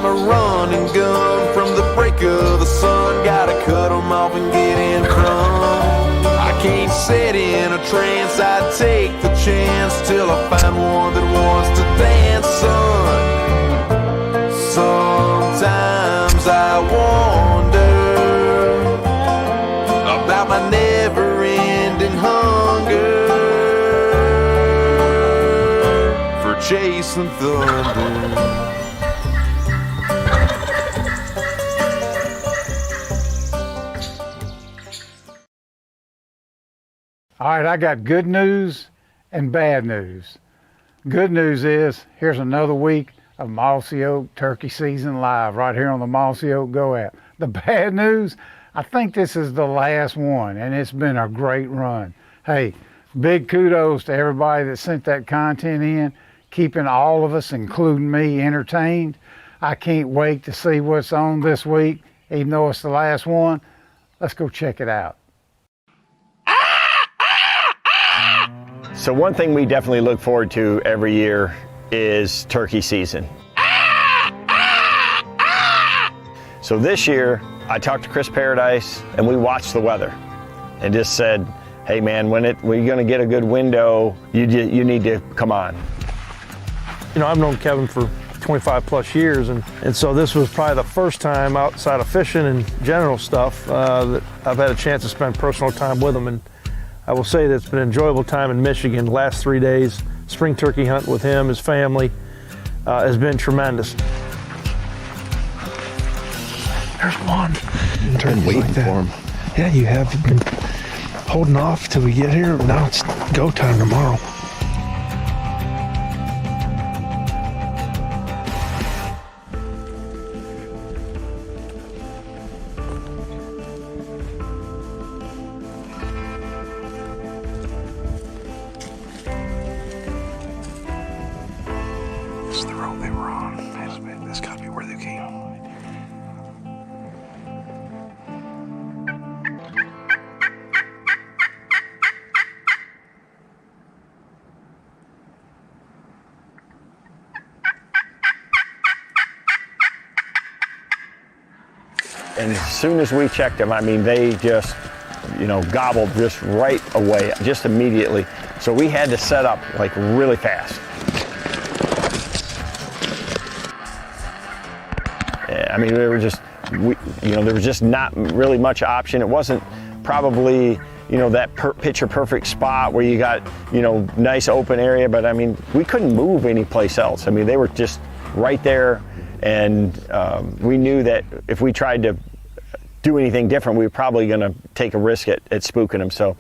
I'm a running gun from the break of the sun. Gotta cut them off and get in front. I can't sit in a trance, I'd take the chance till I find one that wants to dance, son. Sometimes I wonder about my never-ending hunger for chasing thunder. All right, I got good news and bad news. Good news is, here's another week of Mossy Oak turkey season live right here on the Mossy Oak GO app. The bad news, I think this is the last one, and it's been a great run. Hey, big kudos to everybody that sent that content in, keeping all of us, including me, entertained. I can't wait to see what's on this week, even though it's the last one. Let's go check it out. So one thing we definitely look forward to every year is turkey season. So this year, I talked to Chris Paradise and we watched the weather and just said, hey man, when you're gonna get a good window, you need to come on. You know, I've known Kevin for 25 plus years, and so this was probably the first time outside of fishing and general stuff that I've had a chance to spend personal time with him. And I will say that it's been an enjoyable time in Michigan. The last 3 days, spring turkey hunt with him, his family, has been tremendous. There's one. Been waiting for him. Yeah, you have been holding off till we get here. Now it's go time tomorrow. This is the road they were on. This got to be where they came. And as soon as we checked them, I mean, they just, gobbled just right away, just immediately. So we had to set up like really fast. I mean, there was just not really much option. It wasn't probably, that picture perfect spot where you got, nice open area, but I mean, we couldn't move anyplace else. I mean, they were just right there, and we knew that if we tried to do anything different, we were probably going to take a risk at spooking them. So.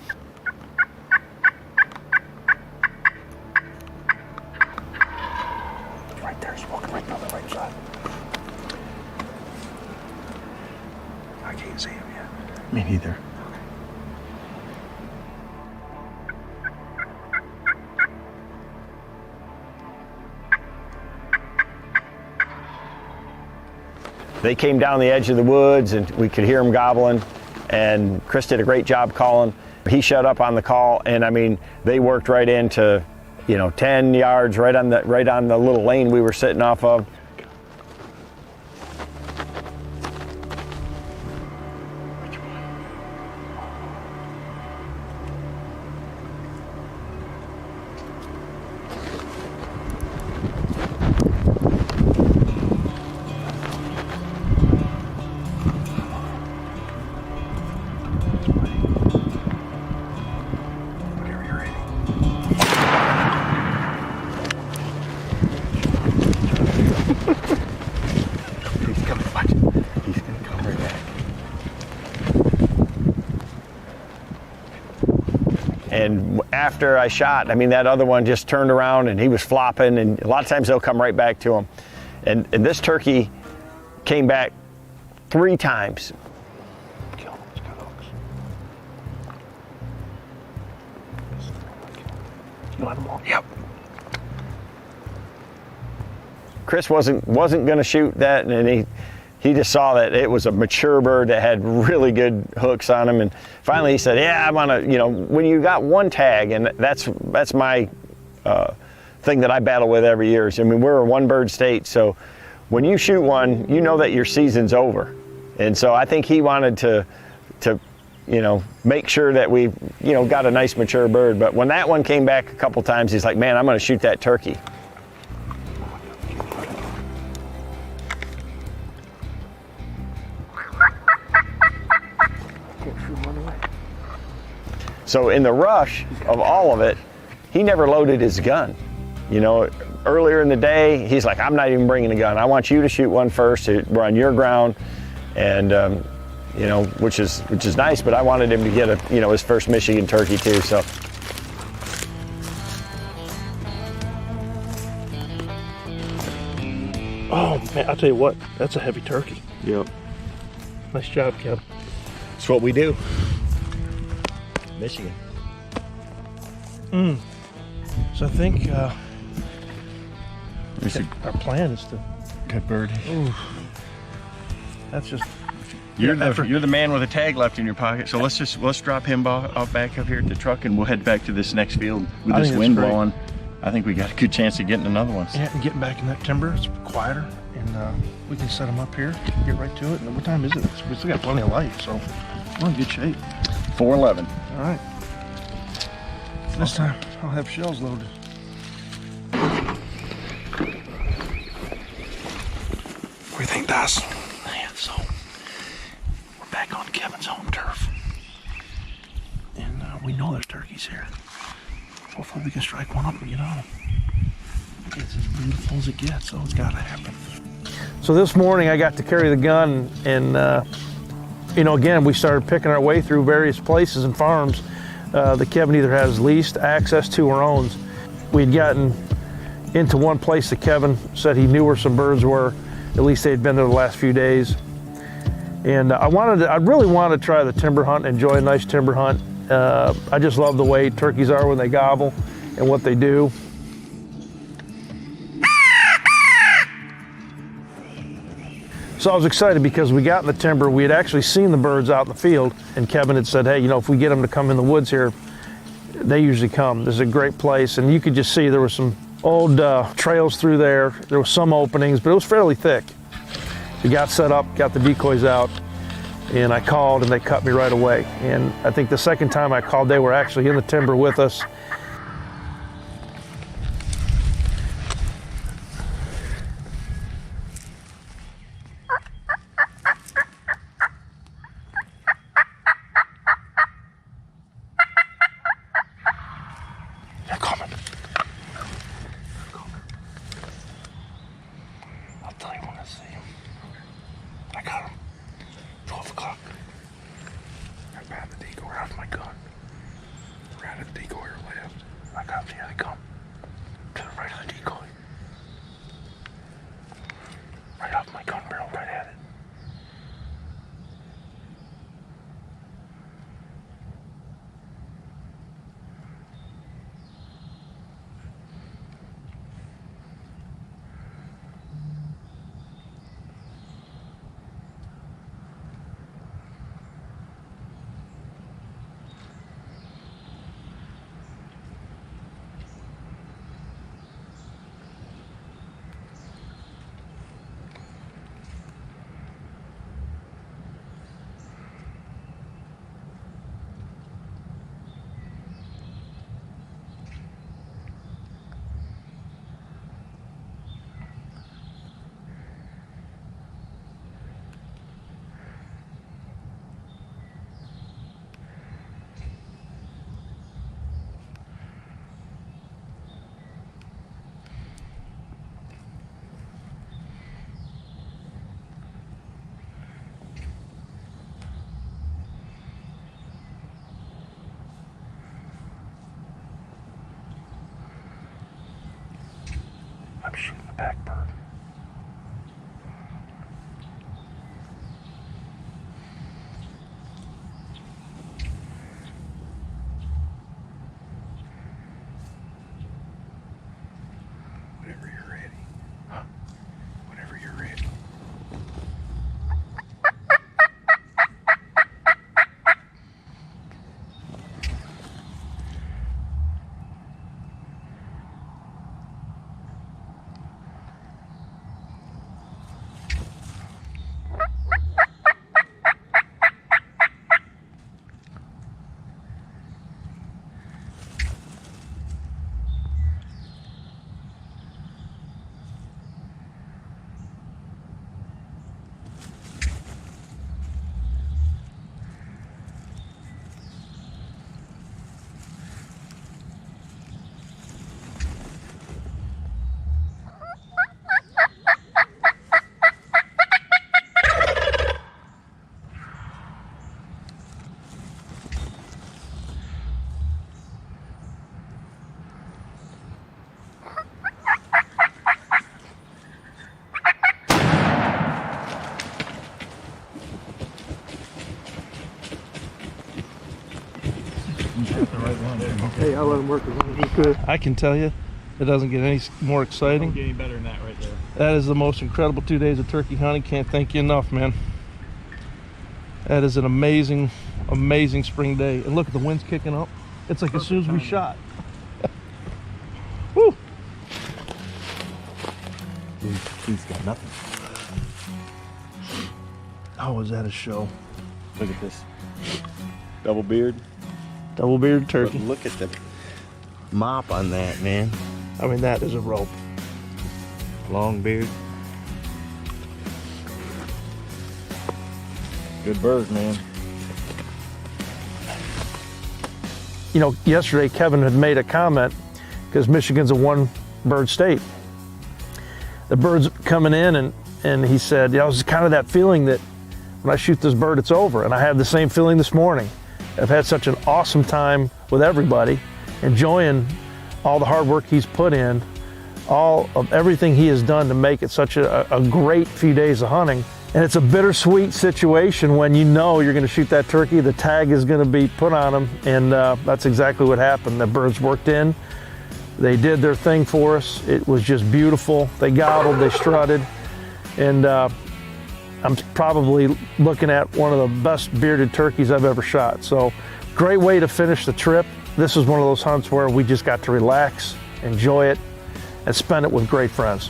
Right there, he's walking right down the right side. I can't see him yet. Me neither. They came down the edge of the woods and we could hear them gobbling, and Chris did a great job calling. He shut up on the call, and I mean, they worked right into, 10 yards right on the little lane we were sitting off of. And after I shot, I mean, that other one just turned around and he was flopping, and a lot of times they'll come right back to him. And this turkey came back 3 times. Kill him, he's got hooks. You let him off? Yep. Chris wasn't gonna shoot that, and he just saw that it was a mature bird that had really good hooks on him, and finally he said, yeah, I'm gonna, when you got one tag, and that's my thing that I battle with every year. I mean, we're a one bird state, so when you shoot one, you know that your season's over. And so I think he wanted to make sure that we, got a nice mature bird. But when that one came back a couple times, he's like, man, I'm going to shoot that turkey. So in the rush of all of it, he never loaded his gun. Earlier in the day, he's like, I'm not even bringing a gun. I want you to shoot one first. We're on your ground, and which is nice. But I wanted him to get his first Michigan turkey too. So. Oh man, I'll tell you what, that's a heavy turkey. Yep. Nice job, Kev. That's what we do. Michigan. So I think our plan is to. Good bird. Ooh, that's just. You're the man with a tag left in your pocket. So let's drop him off back up here at the truck, and we'll head back to this next field with this wind blowing. I think we got a good chance of getting another one. Yeah, and getting back in that timber, it's quieter, and we can set them up here, get right to it. And what time is it? We still got plenty of light, so we're in good shape. 4:11. All right. This time I'll have shells loaded. What do you think, Dawson? Yeah, so we're back on Kevin's home turf, and we know there's turkeys here. Hopefully we can strike one up and get on them. It's as beautiful as it gets, so it's got to happen. So this morning I got to carry the gun, and again, we started picking our way through various places and farms that Kevin either has leased access to or owns. We'd gotten into one place that Kevin said he knew where some birds were. At least they'd been there the last few days. And I really wanted to try the timber hunt, enjoy a nice timber hunt. I just love the way turkeys are when they gobble and what they do. So I was excited because we got in the timber. We had actually seen the birds out in the field, and Kevin had said, hey, if we get them to come in the woods here, they usually come. This is a great place, and you could just see there were some old trails through there. There were some openings, but it was fairly thick. We got set up, got the decoys out, and I called, and they cut me right away. And I think the second time I called, they were actually in the timber with us. They're coming. I'll tell you when I see them. I got them. 12 o'clock. I found the decoy off my gun. Right at the decoy or left. I got them. Here they come. To the right of the decoy. Right off my gun barrel, right at it. I'm shooting the back bird. Whenever you're ready. Huh? Whenever you're ready. Hey, I'll let him work as long as he could. I can tell you, it doesn't get any more exciting. Don't get any better than that right there. That is the most incredible 2 days of turkey hunting. Can't thank you enough, man. That is an amazing, amazing spring day. And look, the wind's kicking up. It's like as soon as we shot. Woo! He's got nothing. Oh, is that a show? Look at this. Double beard. Double beard But turkey. look at the mop on that, man. I mean, that is a rope. Long beard. Good bird, man. You know, yesterday Kevin had made a comment because Michigan's a one bird state. The bird's coming in and he said, yeah, it was kind of that feeling that when I shoot this bird, it's over. And I had the same feeling this morning. I've had such an awesome time with everybody, enjoying all the hard work he's put in, all of everything he has done to make it such a great few days of hunting. And it's a bittersweet situation when you know you're going to shoot that turkey, the tag is going to be put on him, and that's exactly what happened. The birds worked in, they did their thing for us. It was just beautiful. They gobbled, they strutted, and I'm probably looking at one of the best bearded turkeys I've ever shot. So great way to finish the trip. This was one of those hunts where we just got to relax, enjoy it, and spend it with great friends.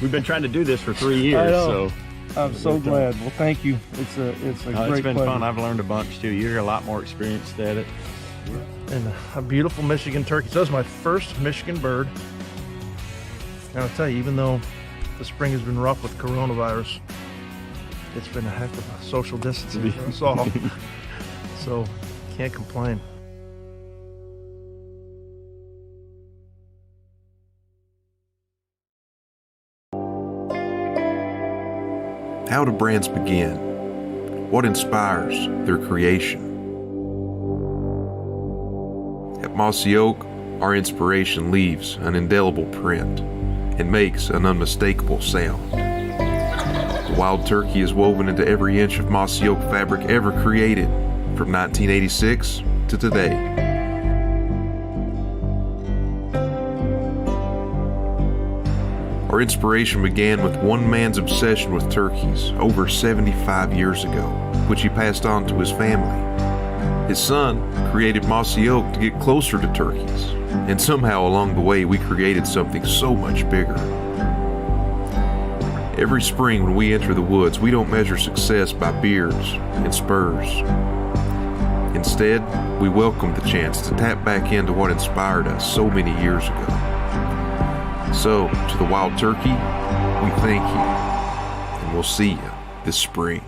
We've been trying to do this for 3 years, I know. so I'm so glad. Well, thank you. It's a great it's been pleasure. fun. I've learned a bunch too. You're a lot more experienced at it. And a beautiful Michigan turkey. So that was my first Michigan bird. And I'll tell you, even though the spring has been rough with coronavirus, it's been a heck of a social distancing for us all. So can't complain. How do brands begin? What inspires their creation? At Mossy Oak, our inspiration leaves an indelible print and makes an unmistakable sound. The wild turkey is woven into every inch of Mossy Oak fabric ever created from 1986 to today. Our inspiration began with one man's obsession with turkeys over 75 years ago, which he passed on to his family. His son created Mossy Oak to get closer to turkeys, and somehow along the way we created something so much bigger. Every spring when we enter the woods, we don't measure success by beards and spurs. Instead, we welcome the chance to tap back into what inspired us so many years ago. So, to the wild turkey, we thank you, and we'll see you this spring.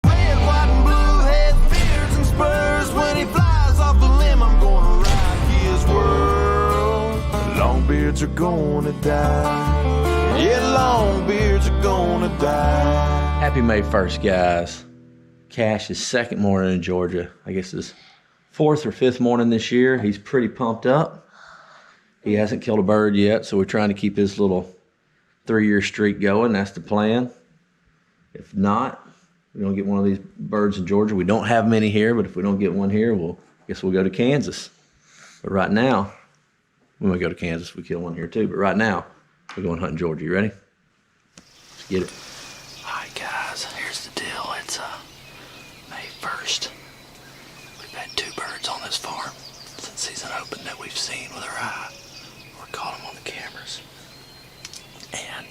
Red, white, and blue has beards and spurs. When he flies off the limb, I'm gonna rock his world. Long beards are gonna die. Yeah, long beards are gonna die. Happy May 1st, guys. Cash's second morning in Georgia. I guess his fourth or fifth morning this year. He's pretty pumped up. He hasn't killed a bird yet, so we're trying to keep his little 3-year streak going. That's the plan. If not, we're gonna get one of these birds in Georgia. We don't have many here, but if we don't get one here, I guess we'll go to Kansas. But right now, we might go to Kansas, we kill one here too, but right now, we're going hunting Georgia. You ready? Let's get it. All right, guys, here's the deal. It's May 1st. We've had 2 birds on this farm since season opened that we've seen with our eye or caught them on the cameras. And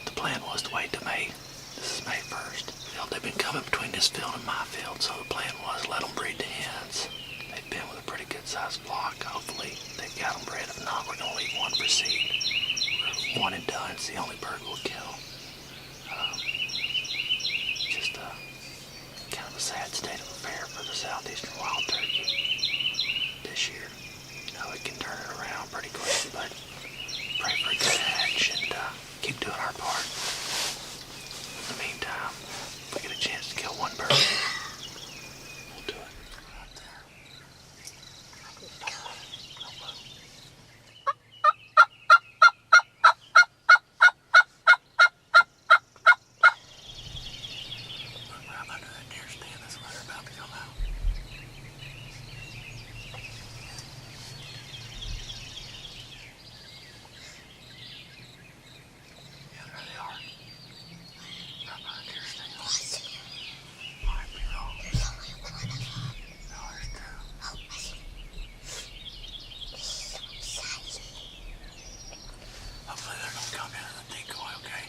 the plan was to wait till May. This is May 1st. They've been coming between this field and my field, so the plan was let them breed the hens. They've been with a pretty good sized flock. Hopefully they've got them bred. If not, we're gonna leave one for seed. We're one and done. It's the only bird we'll kill. Just kind of a sad state of affair for the southeastern wild turkey this year. We can turn it around pretty quick, but pray for a good hatch and keep doing our part. In the meantime, if we get a chance to kill one bird, we'll do it. they're gonna come in the decoy, okay?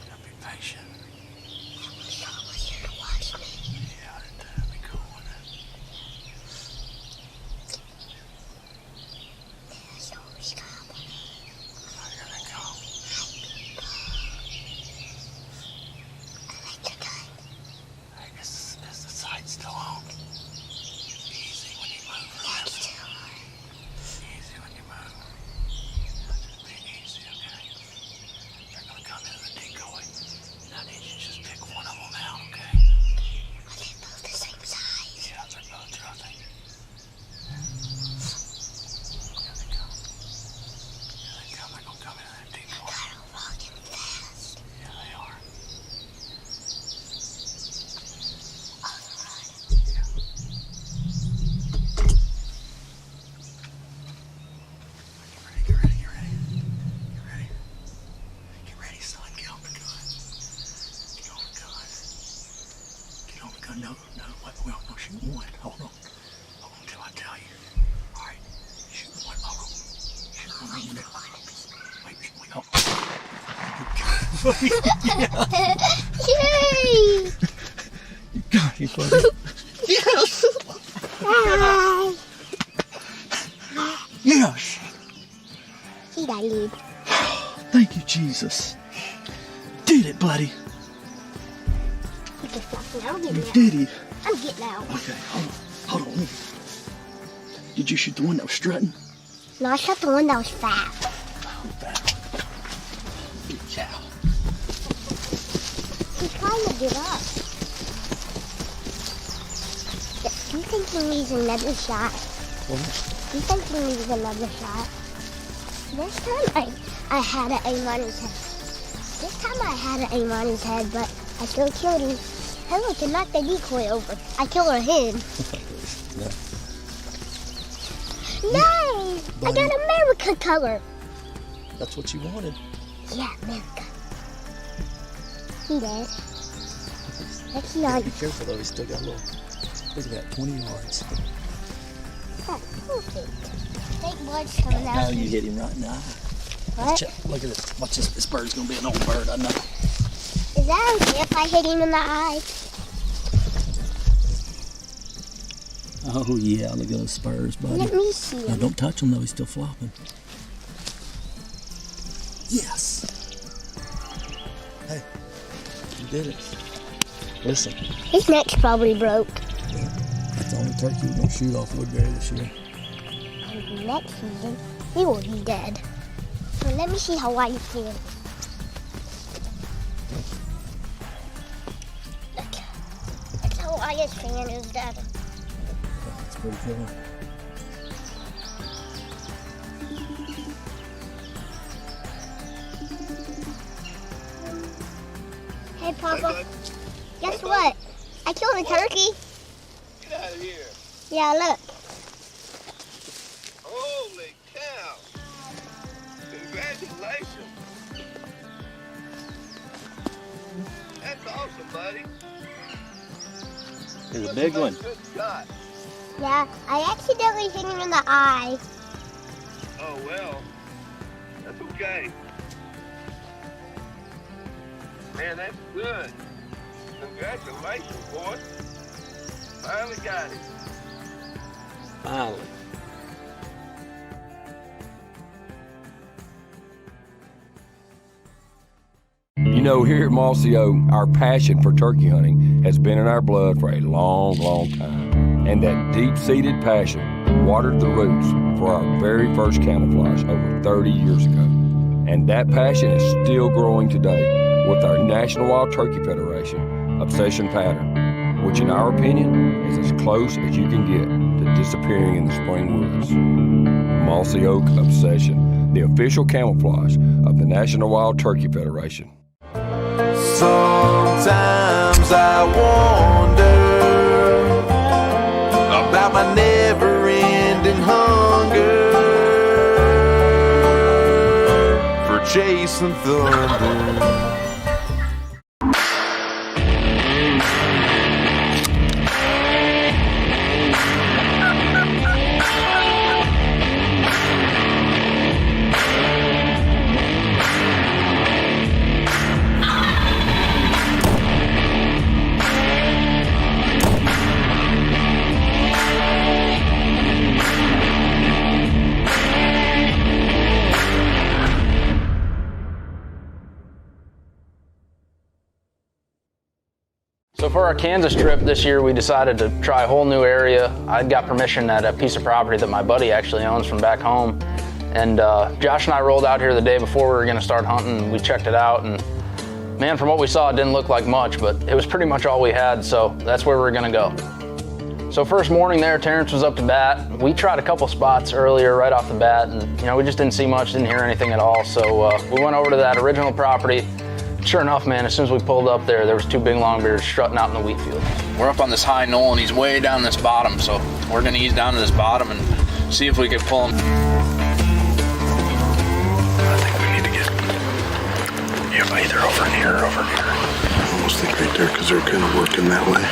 Gotta be patient. Yeah, that'd be cool, wouldn't it? Here they go. Hey, is the sight still on? Easy when you move. Easy when you move. Just be easy, okay? They're gonna come in the decoy. I need you to just pick one of them out, okay? Are they both the same size? Yeah, they're both dropping. Here they come. Here they come. They're gonna come in that decoy. They're walking fast. Yeah, they are. Get ready. Get ready, son. Get on the gun. Get on the gun. Get on the gun. No. Well, no, shoot one. Hold on till I tell you. All right. Shoot one. Hold on. Shoot one. Wait. Hold Yay! You got it, buddy. Yes! Hi. Yes! He got lead. Thank you, Jesus. Did it, buddy. He just got me. I'm You getting out. did it. I'm getting out. Okay, hold on. Did you shoot the one that was strutting? No, I shot the one that was fat. Good cow. He's trying to get up. Do you think he needs another shot? Do you think he needs another shot? This time I had to aim on his head. This time I had to aim on his head, but I still killed him. Hey, look, it knocked the decoy over. I killed her head. Yay! I got America color. That's what you wanted. Yeah, America. He did. That's not. Be careful though, he's still got a little. Look at that, 20 yards. That's perfect. Fake blood's coming out. Now you hit him right in the eye. What? Look at this. Watch this. This bird's gonna be an old bird, I know. Is that okay if I hit him in the eye? Oh yeah, look at those spurs, buddy. Let me see Now him. don't touch him though, he's still flopping. Yes! Hey, you did it. Listen, His neck's probably broke. that's the only turkey we're gonna shoot off Woodbury this year. And next season, he will be dead. So let me see how wide he can. Look how wide his fan is, Dad. That's pretty cool. Hey, Papa. Guess what? I killed a turkey. Get out of here. Yeah, look. Holy cow. Congratulations. That's awesome, buddy. Here's a big one. Good shot. Yeah, I accidentally hit him in the eye. Oh, well. That's okay. Man, that's good. Congratulations, boy. Finally got it. Finally. You know, here at Mossy Oak, our passion for turkey hunting has been in our blood for a long, long time. And that deep-seated passion watered the roots for our very first camouflage over 30 years ago. And that passion is still growing today with our National Wild Turkey Federation obsession pattern, which in our opinion is as close as you can get to disappearing in the spring woods. Mossy Oak Obsession, the official camouflage of the National Wild Turkey Federation. Sometimes I wonder about my never-ending hunger for chasing thunder. So for our Kansas trip this year, we decided to try a whole new area. I got permission at a piece of property that my buddy actually owns from back home. And Josh and I rolled out here the day before we were gonna start hunting. We checked it out, and man, from what we saw, it didn't look like much, but it was pretty much all we had, so that's where we're gonna go. So first morning there, Terrence was up to bat. We tried a couple spots earlier right off the bat, and we just didn't see much, didn't hear anything at all. So we went over to that original property. Sure enough, man, as soon as we pulled up there was two big longbeards strutting out in the wheat field. We're up on this high knoll, and he's way down this bottom, so we're gonna ease down to this bottom and see if we can pull him. I think we need to get either over here or over here. I almost think right there because they're kind of working that way.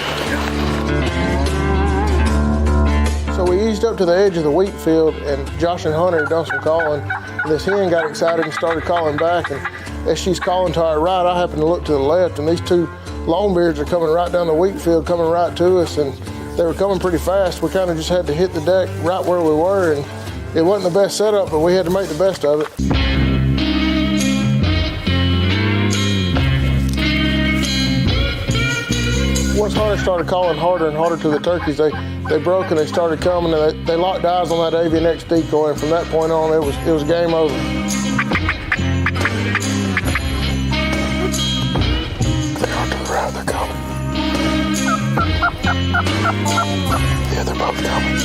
So we eased up to the edge of the wheat field, and Josh and Hunter had done some calling. And this hen got excited and started calling back, and as she's calling to our right, I happened to look to the left, and these two longbeards are coming right down the wheat field, coming right to us, and they were coming pretty fast. We kind of just had to hit the deck right where we were, and it wasn't the best setup, but we had to make the best of it. Once Hunter started calling harder and harder to the turkeys, they broke and they started coming, and they locked eyes on that AVNX decoy, and from that point on, it was game over. They're on to the right, they're coming. Yeah, they're both coming.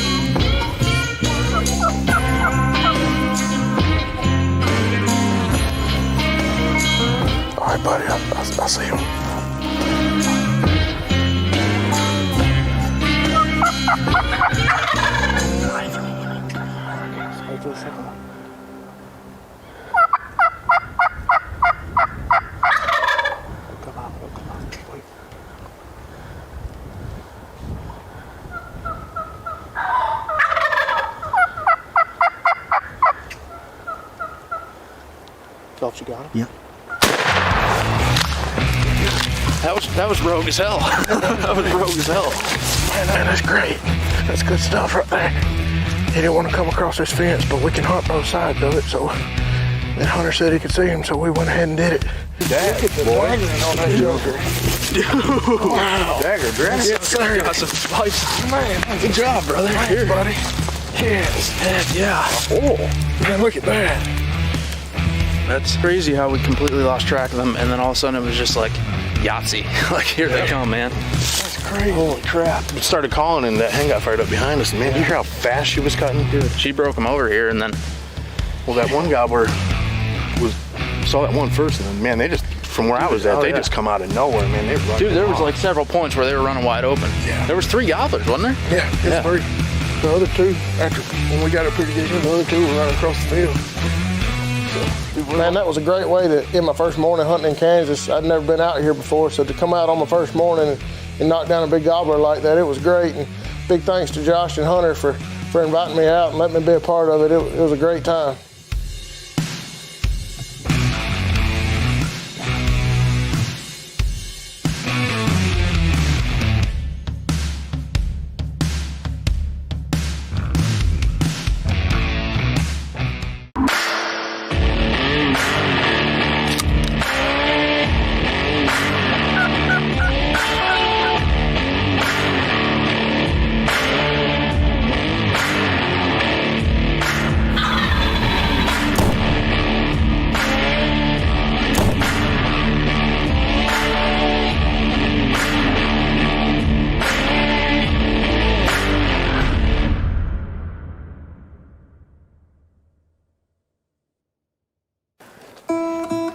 All right, buddy, I see him. Wait for the second one. Come on, wait. Felt you got him? Yeah. That was rogue as hell. That was rogue as hell. Man, that's great. That's good stuff right there. He didn't want to come across this fence, but we can hunt both sides of it, so then Hunter said he could see him, so we went ahead and did it. Look at the diamond on that joker. Dude. Wow. Dagger, dress. Yes, sir. Got some spikes. Man, good job, brother. Here, buddy. Yes. Yeah. Oh, man, look at that. That's crazy how we completely lost track of them, and then all of a sudden it was just like Yahtzee. Like, here they come, man. That's crazy. Holy crap. We started calling, and that hen got fired up behind us. Man, you hear how fast she was cutting? Dude, she broke them over here, and then... Well, that one gobbler saw that one first, and then, man, they just, from where I was at, they just come out of nowhere, man. They run. Dude, there was like several points where they were running wide open. Yeah. There was 3 gobblers, wasn't there? Yeah, it's three. The other two, when we got up here to get here, the other two were running across the field. Man, that was a great way to end my first morning hunting in Kansas. I'd never been out here before, so to come out on my first morning and knock down a big gobbler like that, it was great. And big thanks to Josh and Hunter for inviting me out and letting me be a part of it. It was a great time.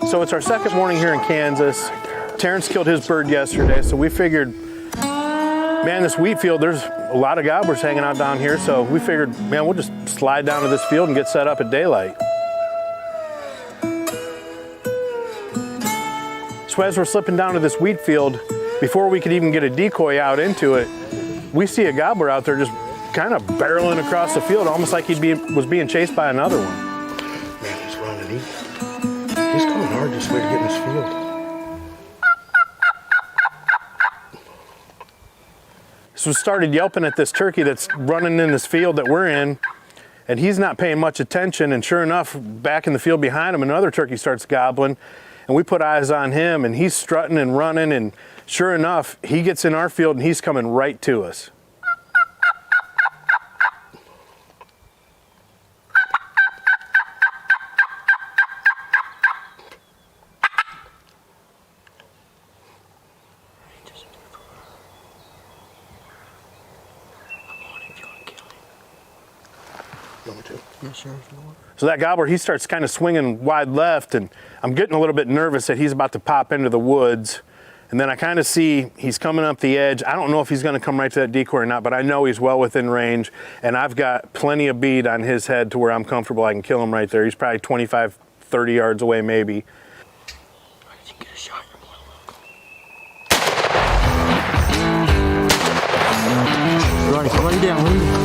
So it's our second morning here in Kansas. Terrence killed his bird yesterday, so we figured, man, this wheat field, there's a lot of gobblers hanging out down here, so we figured, man, we'll just slide down to this field and get set up at daylight. So as we're slipping down to this wheat field, before we could even get a decoy out into it, we see a gobbler out there just kind of barreling across the field, almost like he was being chased by another one. Man, he's running. He's coming hard this way to get in this field. So we started yelping at this turkey that's running in this field that we're in, and he's not paying much attention, and sure enough, back in the field behind him, another turkey starts gobbling, and we put eyes on him, and he's strutting and running, and Sure enough, he gets in our field and he's coming right to us. So that gobbler, he starts kind of swinging wide left, and I'm getting a little bit nervous that he's about to pop into the woods. And then I kind of see he's coming up the edge. I don't know if he's going to come right to that decoy or not, but I know he's well within range, and I've got plenty of bead on his head to where I'm comfortable I can kill him right there. He's probably 25, 30 yards away maybe. Lay down, lay down.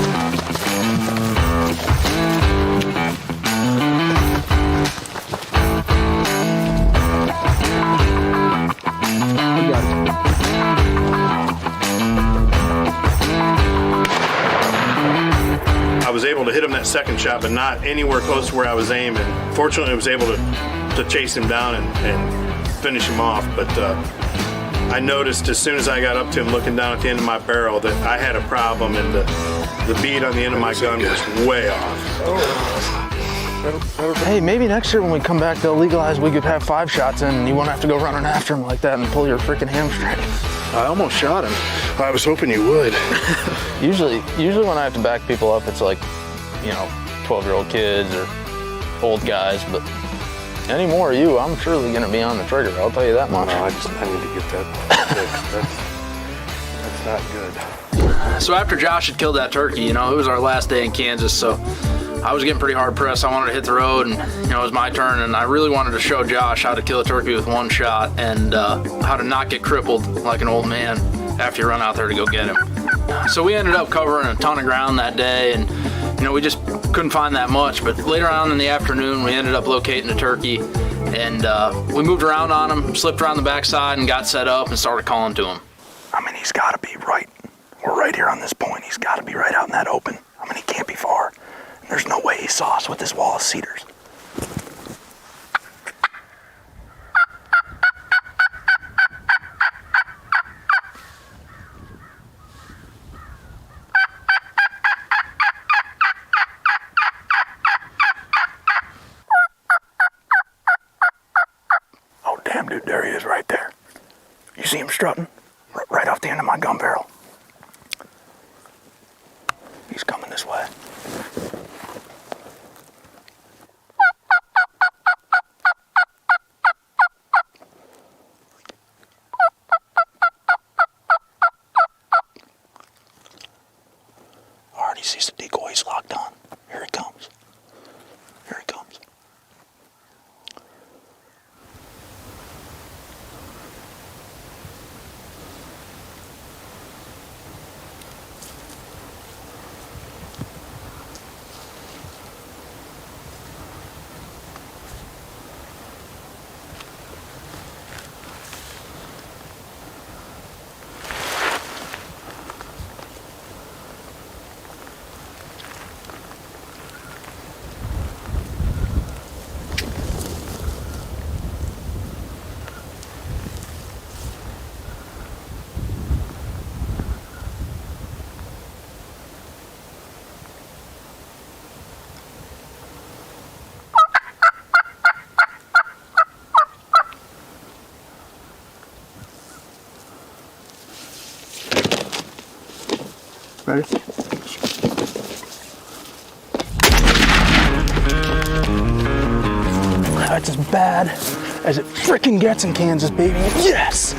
I was able to hit him that second shot, but not anywhere close to where I was aiming. Fortunately, I was able to chase him down and finish him off, but I noticed as soon as I got up to him looking down at the end of my barrel that I had a problem, and the bead on the end of my gun was way off. Hey, maybe next year when we come back, they'll legalize we could have 5 shots in and you won't have to go running after him like that and pull your freaking hamstring. I almost shot him. I was hoping you would. Usually when I have to back people up, it's like, 12-year-old kids or old guys, but any more of you, I'm surely gonna be on the trigger, I'll tell you that much. No, I need to get that fixed. That's not good. So after Josh had killed that turkey, it was our last day in Kansas, so I was getting pretty hard pressed. I wanted to hit the road, and it was my turn, and I really wanted to show Josh how to kill a turkey with 1 shot and how to not get crippled like an old man after you run out there to go get him. So we ended up covering a ton of ground that day, and we just couldn't find that much, but later on in the afternoon we ended up locating a turkey, and we moved around on him, slipped around the backside and got set up and started calling to him. He's got to be right. We're right here on this point. He's got to be right out in that open. He can't be far. There's no way he saw us with this wall of cedars. Oh, damn, dude, there he is right there. You see him strutting? Right off the end of my gun barrel. He's coming this way. Already sees the decoy. He's locked on. Here he comes. Here he comes. Ready? That's as bad as it freaking gets in Kansas, baby. Yes!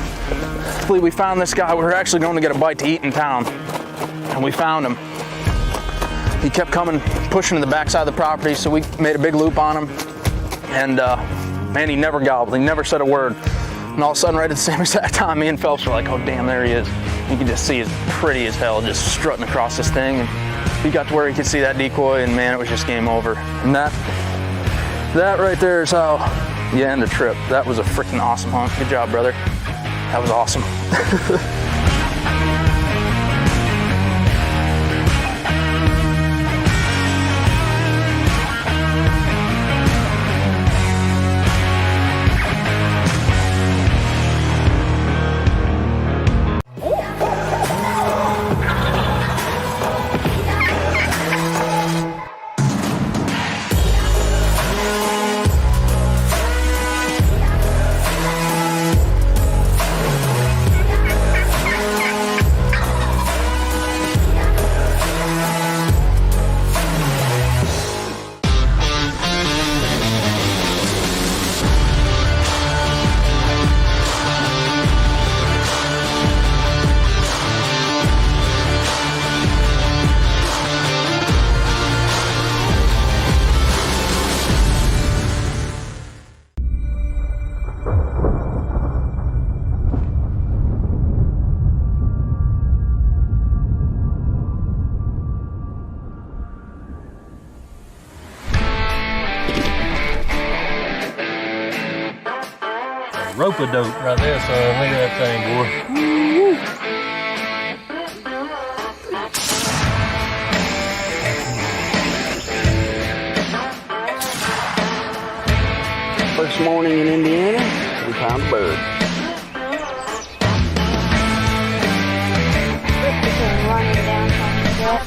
We found this guy. We were actually going to get a bite to eat in town, and we found him. He kept coming, pushing to the backside of the property, so we made a big loop on him, and man, he never gobbled. He never said a word. And all of a sudden, right at the same exact time, me and Phelps were like, oh damn, there he is. You can just see he's pretty as hell, just strutting across this thing. And he got to where he could see that decoy, and man, it was just game over. And that right there is how you end a trip. That was a freaking awesome hunt. Good job, brother. That was awesome. rope-a-dope right there, so look at that thing, boy. First morning in Indiana, we found a bird. Running down from the jet.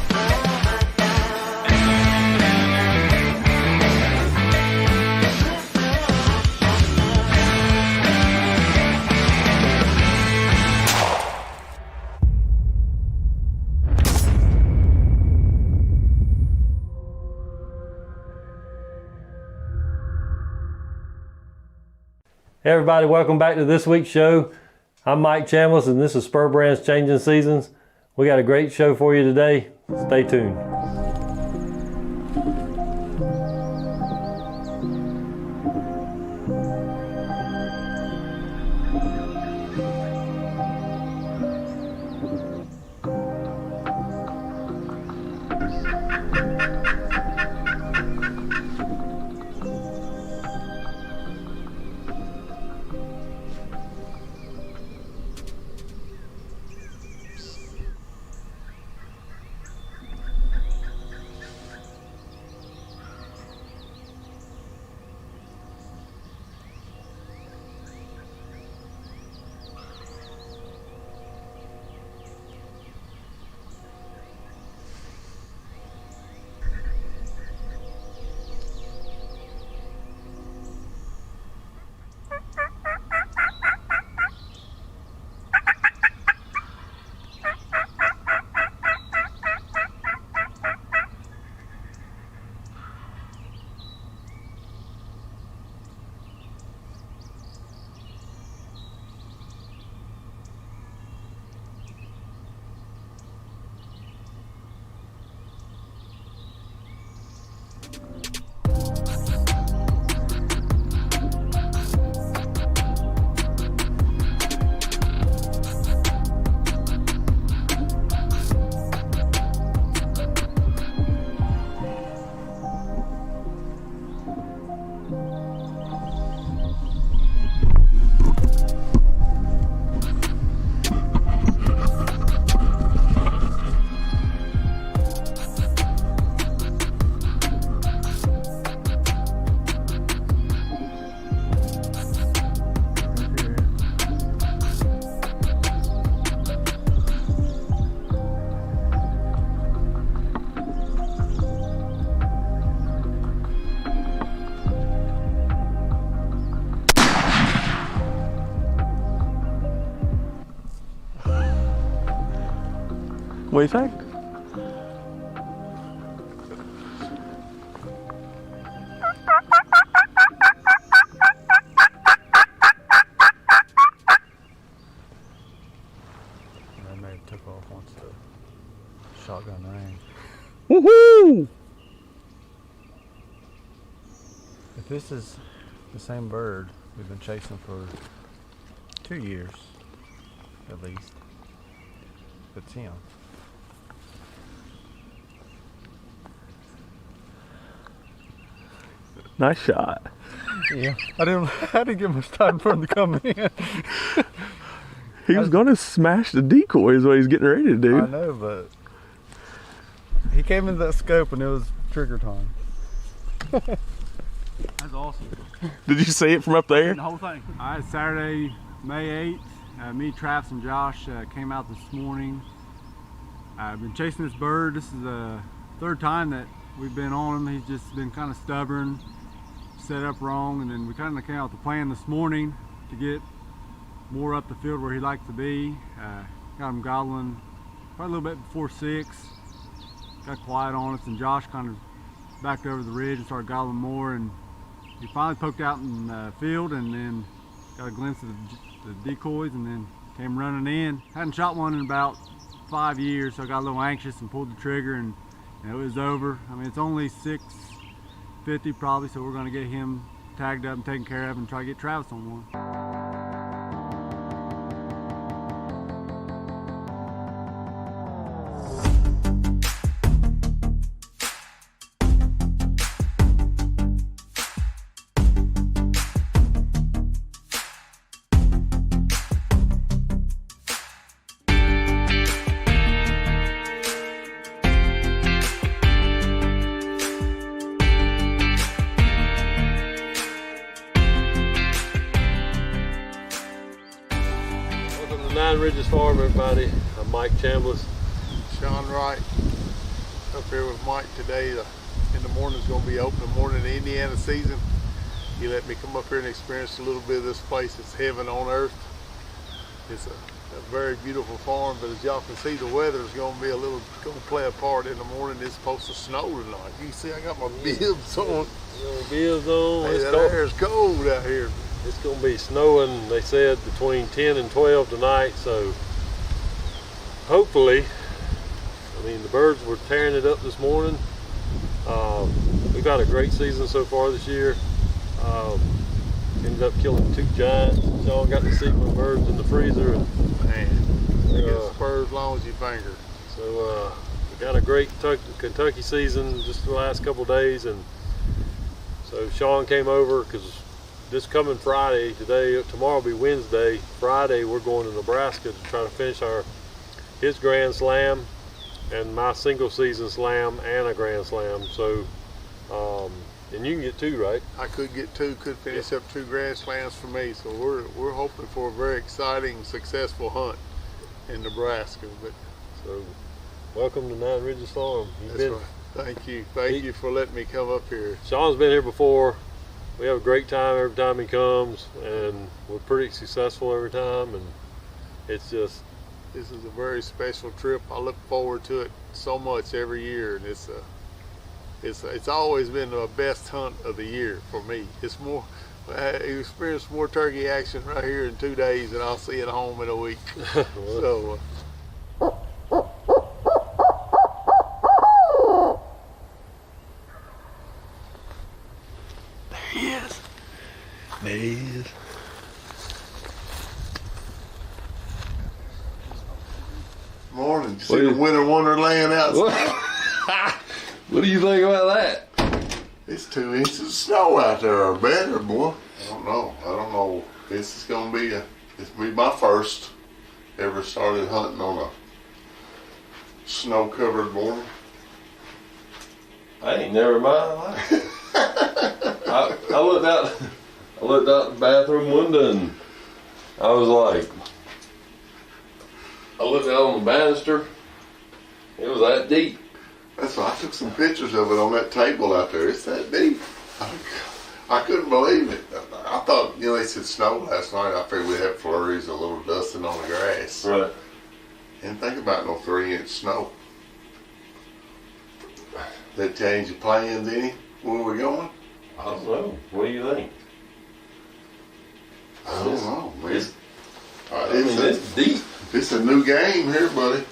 Hey everybody, welcome back to this week's show. I'm Mike Chambliss and this is Spur Brands Changing Seasons. We got a great show for you today. Stay tuned. What do you think? I may have took off once the shotgun rang. Woohoo! If this is the same bird we've been chasing for 2 years, at least, it's him. Nice shot. Yeah, I didn't get much time for him to come in. He was gonna smash the decoy is what he's getting ready to do. I know, but he came into that scope and it was trigger time. That's awesome. Did you see it from up there? The whole thing. All right, Saturday, May 8th. Me, Travis, and Josh came out this morning. I've been chasing this bird. This is the third time that we've been on him. He's just been kind of stubborn, set up wrong, and then we kind of came out with a plan this morning to get more up the field where he likes to be. Got him gobbling probably a little bit before 6. Got quiet on us, and Josh kind of backed over the ridge and started gobbling more, and he finally poked out in the field and then got a glimpse of the decoys and then came running in. Hadn't shot one in about 5 years, so I got a little anxious and pulled the trigger, and it was over. I mean, it's only 650 probably, so we're gonna get him tagged up and taken care of and try to get Travis on one. Ridges Farm, everybody. I'm Mike Chambliss. Sean Wright up here with Mike today. In the morning is going to be open morning of the Indiana season. He let me come up here and experience a little bit of this place. It's heaven on earth. It's a very beautiful farm, but as y'all can see, the weather is going to play a part in the morning. It's supposed to snow tonight. You can see I got my bibs on. Bibs on. Hey, that air is cold out here. It's going to be snowing, they said, between 10 and 12 tonight, so hopefully, I mean, the birds were tearing it up this morning. We've had a great season so far this year. Ended up killing 2 giants. Sean got to see my birds in the freezer. And, man, they get spurs as long as your finger. So we got a great Kentucky season just the last couple of days, and so Sean came over because this coming Friday, tomorrow will be Wednesday. Friday we're going to Nebraska to try to finish his Grand Slam and my single season slam and a Grand Slam. So, and you can get 2, right? I could get 2, could finish up 2 Grand Slams for me. So we're hoping for a very exciting, successful hunt in Nebraska. But so, welcome to Nine Ridges Farm. Right. Thank you for letting me come up here. Sean's been here before. We have a great time every time he comes, and we're pretty successful every time. And it's just, this is a very special trip. I look forward to it so much every year, and it's always been the best hunt of the year for me. It's more, I experience more turkey action right here in 2 days than I'll see at home in a week. So. There he is. Morning. See the winter wonderland outside? What do you think about that? It's 2 inches of snow out there or better, boy. I don't know. This is gonna be my first ever started hunting on a snow-covered morning. I ain't never mind. I looked out the bathroom window and I was like, I looked out on the banister. It was that deep. That's why I took some pictures of it on that table out there. It's that deep. I couldn't believe it. I thought, they said snow last night. I figured we'd have flurries, a little dusting on the grass. Right. Didn't think about no 3-inch snow. That change your plans any? Where we going? I don't know. What do you think? I don't know, man. It's deep. It's a new game here, buddy.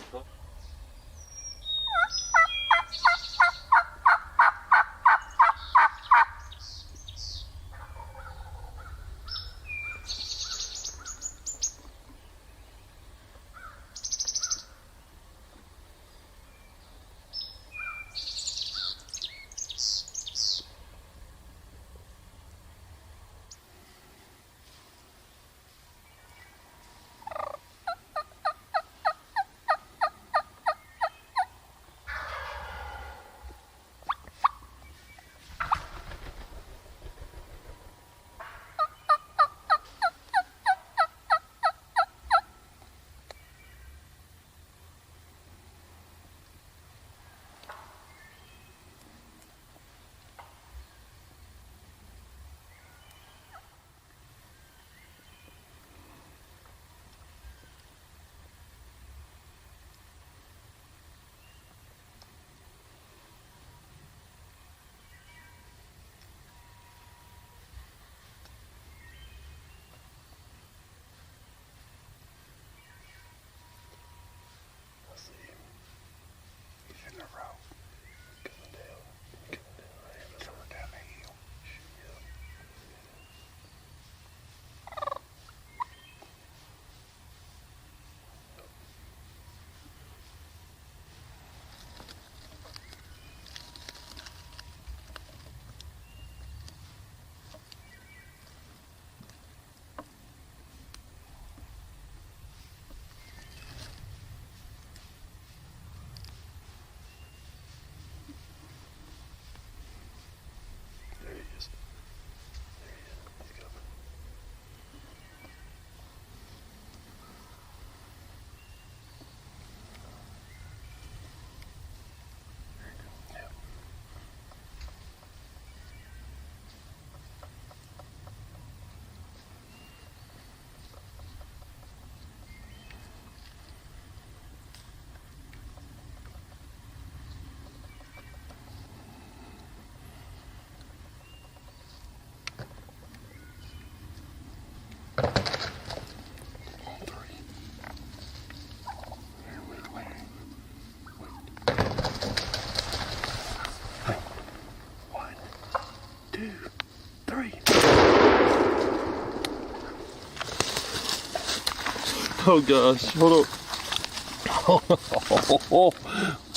Oh gosh, hold up.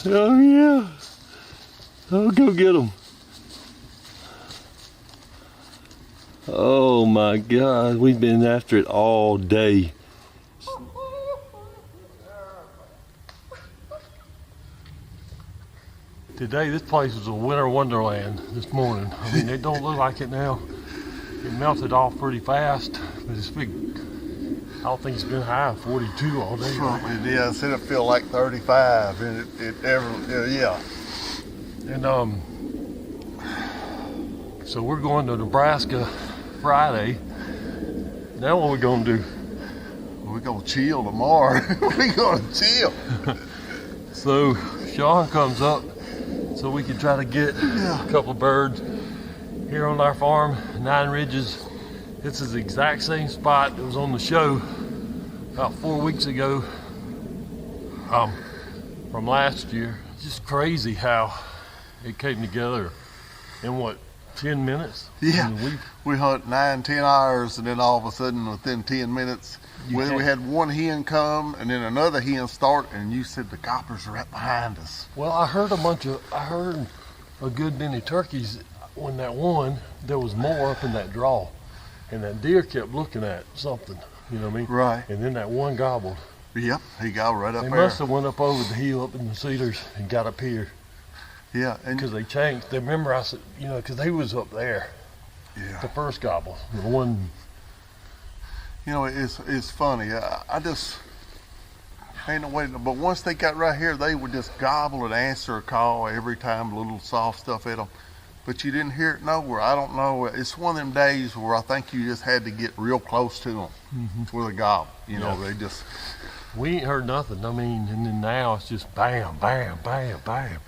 Oh yeah. Oh, go get them. Oh my God, we've been after it all day. Today, this place was a winter wonderland this morning. I mean, it don't look like it now. It melted off pretty fast, but it's big. I don't think it's been high of 42 all day. It is. It'll feel like 35, and yeah. And so we're going to Nebraska Friday. Now what we gonna do? We're gonna chill tomorrow. We're gonna chill. So Sean comes up so we can try to get a couple birds here on our farm, 9 Ridges. This is the exact same spot that was on the show about 4 weeks ago from last year. It's just crazy how it came together in what, 10 minutes? Yeah, we hunt 9-10 hours, and then all of a sudden within 10 minutes we had one hen come and then another hen start, and you said the goppers are right behind us. Well, I heard a good many turkeys when that one, there was more up in that draw, and that deer kept looking at something, you know what I mean? Right. And then that one gobbled. Yep, he gobbled right up there. They must have went up over the hill up in the cedars and got up here. Yeah, and because they changed. They remember I said, you know, because they was up there. Yeah. The first gobble, the one. You know, it's funny. I just ain't no way. But once they got right here, they would just gobble and answer a call every time, a little soft stuff at them. But you didn't hear it nowhere. I don't know. It's one of them days where I think you just had to get real close to them with a gobble. You know, they just. We ain't heard nothing. I mean, and then now it's just bam, bam, bam, bam.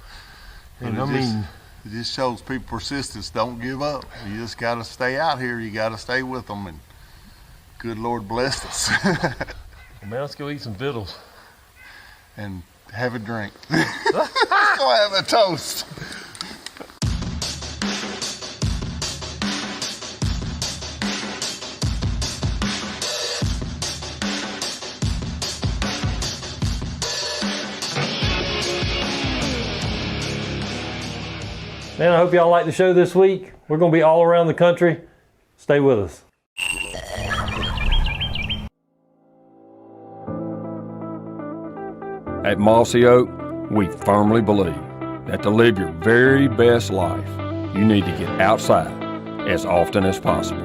And it just shows people persistence. Don't give up. You just got to stay out here. You got to stay with them, and good Lord bless us. Man, let's go eat some victuals and have a drink. Let's go have a toast. Man, I hope y'all like the show this week. We're going to be all around the country. Stay with us. At Mossy Oak, we firmly believe that to live your very best life, you need to get outside as often as possible.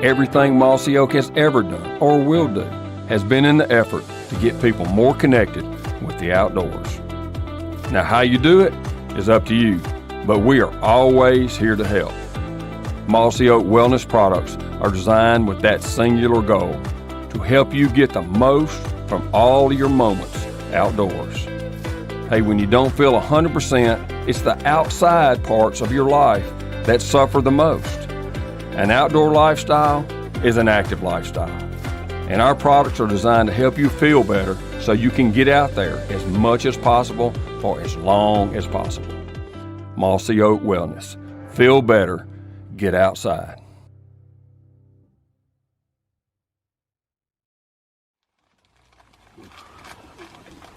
Everything Mossy Oak has ever done or will do has been in the effort to get people more connected with the outdoors. Now, how you do it is up to you, but we are always here to help. Mossy Oak wellness products are designed with that singular goal, to help you get the most from all your moments outdoors. Hey, when you don't feel 100%, it's the outside parts of your life that suffer the most. An outdoor lifestyle is an active lifestyle, and our products are designed to help you feel better so you can get out there as much as possible for as long as possible. Mossy Oak Wellness. Feel better. Get outside.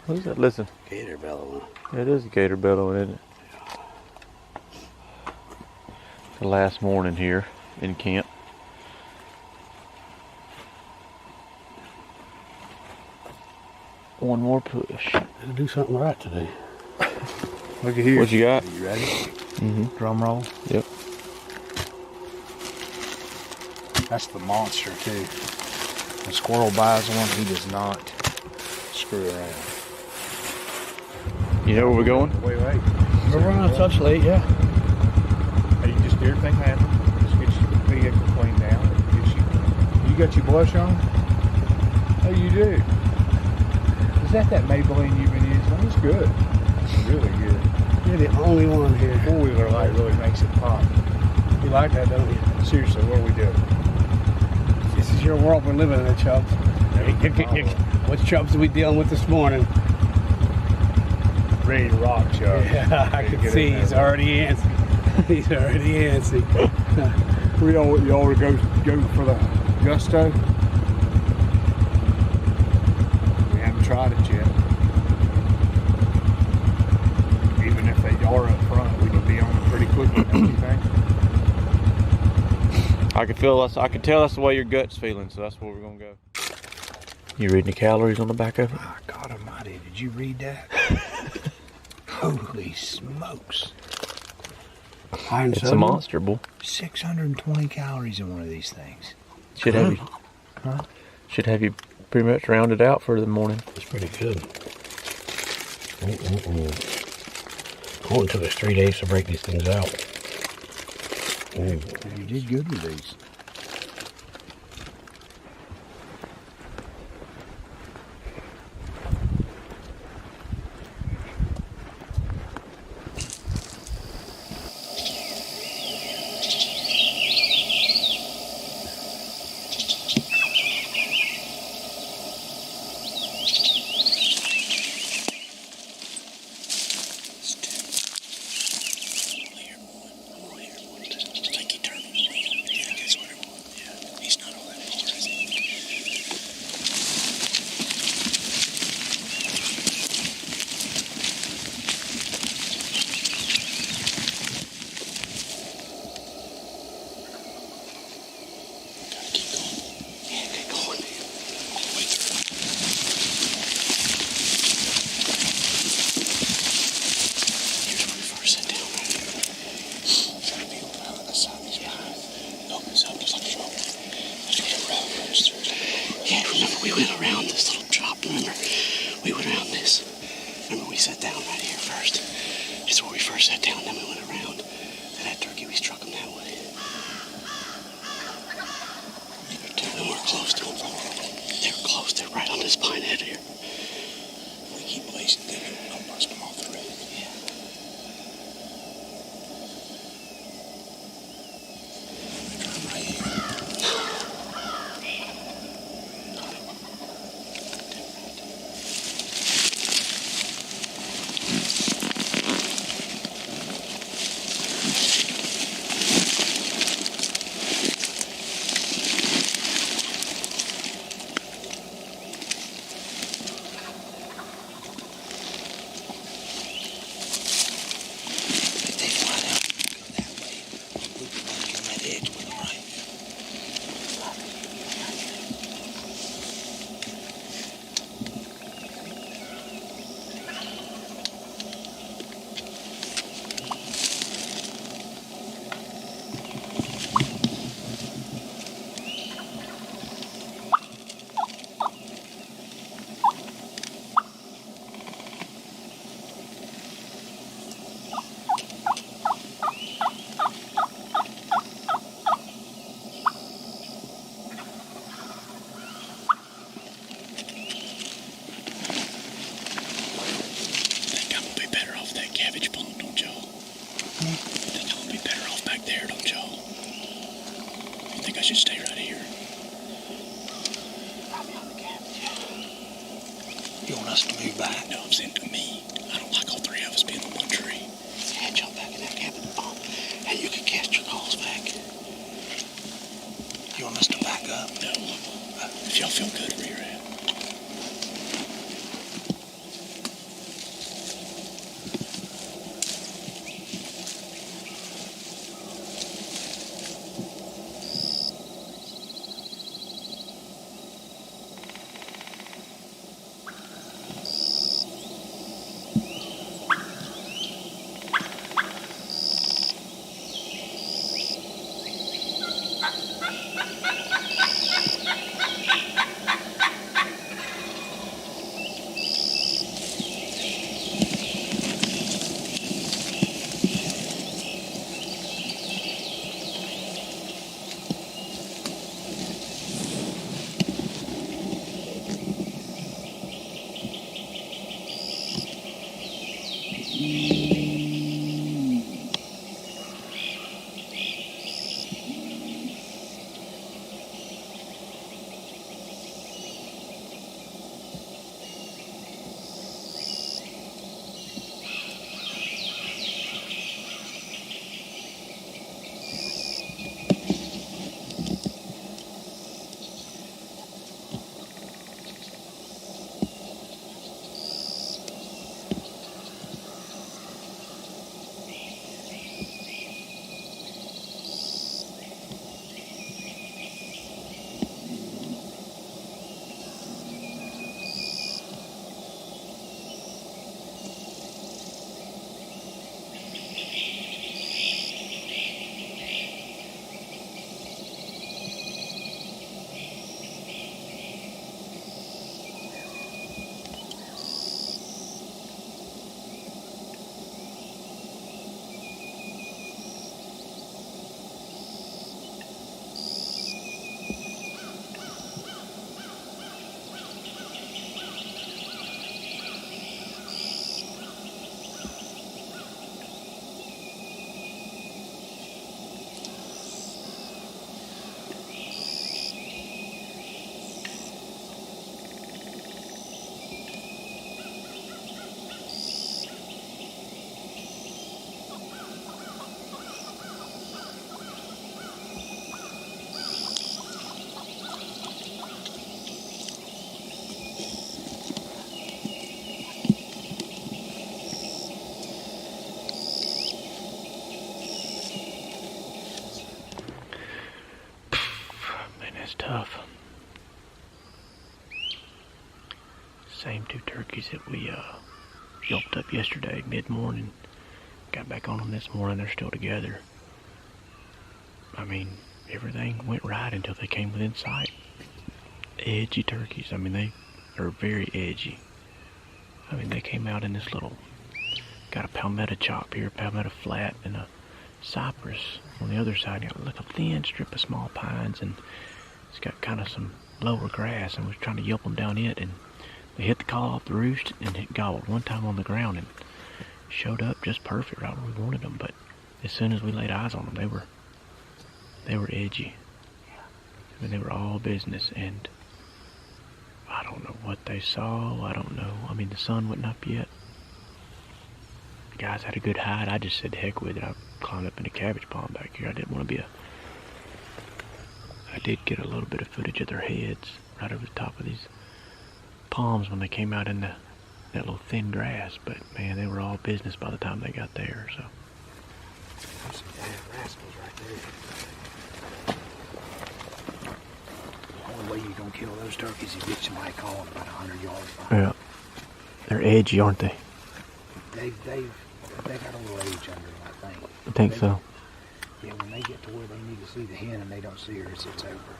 What is that? Listen. Gator bellowing. It is a gator bellowing, isn't it? The last morning here in camp. One more push. Gotta do something right today. Look at here. What you got? You ready? Mm-hmm. Drum roll. Yep. That's the monster too. The squirrel buys one, he does not screw around. You know where we're going? Wait. We're running a touch late, yeah. Hey, you just do everything happen. Just get your vehicle cleaned down. You got your blush on? Oh, you do? Is that Maybelline you've been using? It's good. It's really good. You're the only one here. Four-wheeler light really makes it pop. You like that, don't you? Seriously, what are we doing? This is your world we're living in, Chubbs. What Chubbs are we dealing with this morning? Ready to rock, Chubbs. Yeah, I can see he's already antsy. He's already antsy. You all go for the gusto? tried it yet. Even if they are up front, we can be on them pretty quickly, don't you think? I could tell that's the way your gut's feeling, so that's where we're gonna go. You reading the calories on the back of it? Oh, God almighty, did you read that? Holy smokes. It's a monster, boy. 620 calories in one of these things. Should have you pretty much rounded out for the morning. It's pretty good. Oh, it took us 3 days to break these things out. You did good with these. tough. Same two turkeys that we yelped up yesterday mid-morning. Got back on them this morning. They're still together. I mean, everything went right until they came within sight. Edgy turkeys. I mean, they are very edgy. I mean, they came out in this little, got a palmetto chop here, palmetto flat, and a cypress on the other side. Got like a thin strip of small pines, and it's got kind of some lower grass, and was trying to yelp them down it, and they hit the call off the roost, and it gobbled one time on the ground, and showed up just perfect right where we wanted them. But as soon as we laid eyes on them, they were edgy. I mean, they were all business, and I don't know what they saw. I don't know. I mean, the sun wasn't up yet. The guys had a good hide. I just said, heck with it. I climbed up in a cabbage palm back here. I didn't want to be I did get a little bit of footage of their heads right over the top of these palms when they came out in that little thin grass. But, man, they were all business by the time they got there, so. There's some bad rascals right there. The only way you're going to kill those turkeys is get somebody calling about 100 yards behind. Yeah. They're edgy, aren't they? They got a little age under them, I think. I think so. Yeah, when they get to where they need to see the hen and they don't see her, it's over.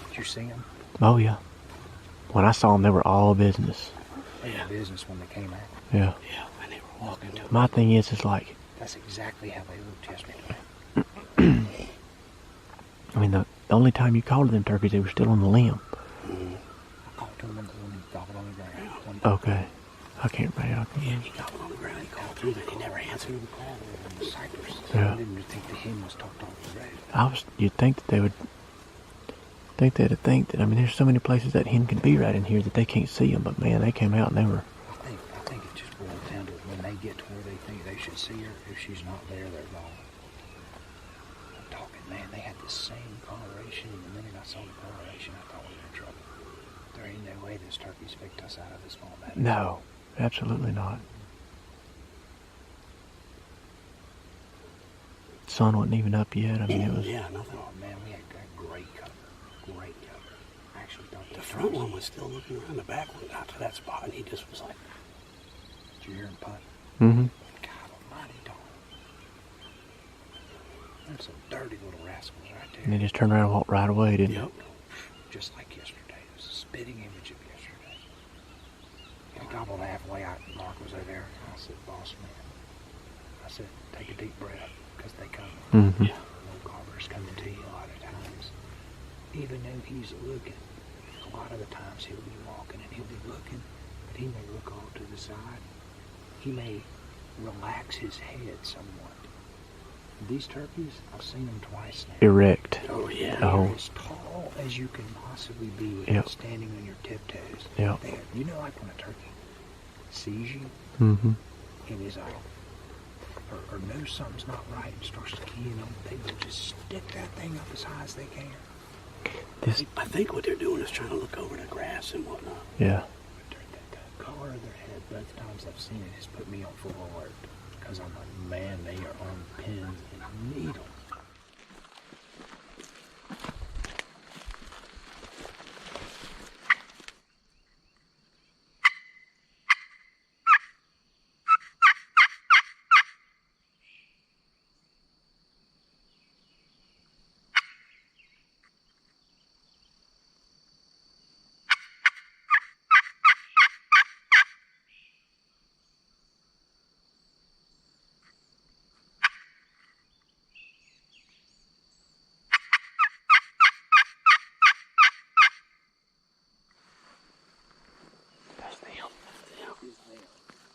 Did you see them? Oh, yeah. When I saw them, they were all business. They were business when they came out. Yeah. Yeah, and they were walking to My thing is like... That's exactly how they looked yesterday. I mean, the only time you called them turkeys, they were still on the limb. I called to them when he gobbled on the ground. Okay. I can't remember. Yeah, he gobbled on the ground. He called through there. He never answered the call on the cypress. Yeah. I didn't think the hen was tucked off the road. You'd think that they would... think that, I mean, there's so many places that hen could be right in here that they can't see them, but man, they came out and they were... I think it just boils down to when they get to where they think they should see her, if she's not there, they're gone. I'm talking, man, they had the same coloration, and the minute I saw the coloration, I thought we were in trouble. There ain't no way this turkey's picked us out of this small matter. No, absolutely not. Sun wasn't even up yet. I mean, it was... Yeah, nothing. Oh, man, we had great cover. Great cover. I actually thought the front one was still looking around. The back one got to that spot, and he just was like, did you hear him putt? Mm-hmm. God almighty, dog. There's some dirty little rascals right there. And they just turned around and walked right away, didn't Yep. Just like yesterday. It was a spitting image of yesterday. I gobbled halfway out, and Mark was over there. I said, boss man. I said, take a deep breath, because they come. Mm-hmm. Yeah, little gobbler's coming to you a lot of times. Even though he's looking, a lot of the times he'll be walking and he'll be looking, but he may look off to the side. He may relax his head somewhat. These turkeys, I've seen them twice now. Erect. Oh, yeah. Oh. They're as tall as you can possibly be without Yep. standing on your tiptoes. Yep. You know, like when a turkey sees you Mm-hmm. and is like, or knows something's not right and starts to key in them, they will just stick that thing up as high as they can. I think what they're doing is trying to look over the grass and whatnot. Yeah. The color of their head, both times I've seen it, has put me on full alert. Because I'm like, man, they are on pins and needles.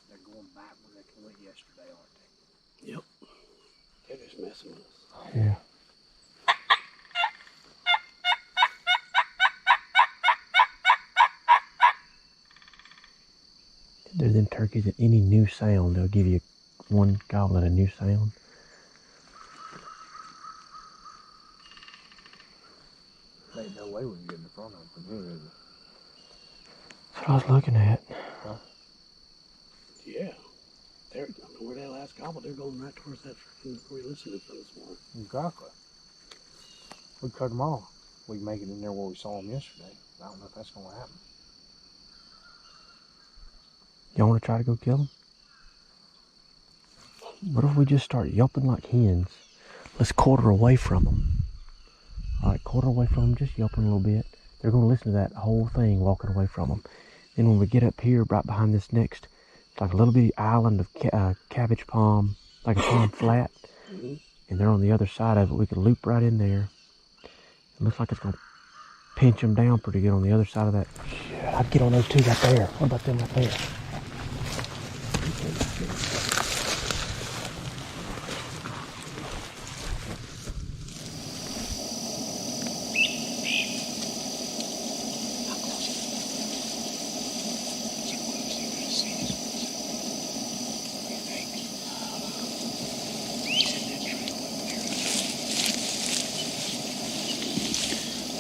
They're going back where they went yesterday, aren't they? Yep. They're just messing with us. Yeah. They're them turkeys at any new sound, they'll give you one gobble at a new sound. Ain't no way we can get in front of them from here, is it? That's what I was looking at. Huh? Yeah. They're, I mean, where that last gobble, they're going right towards that freaking where we listened to this morning. Exactly. We cut them off. we make it in there where we saw them yesterday. I don't know if that's gonna happen. Y'all want to try to go kill them? What if we just start yelping like hens? Let's quarter away from them. All right, quarter away from them, just yelping a little bit. They're going to listen to that whole thing walking away from them. Then when we get up here, right behind this next, like a little bitty island of cabbage palm, like a palm flat, and they're on the other side of it, we could loop right in there. It looks like it's going to pinch them down pretty good on the other side of that. I'd get on those two right there. What about them right there?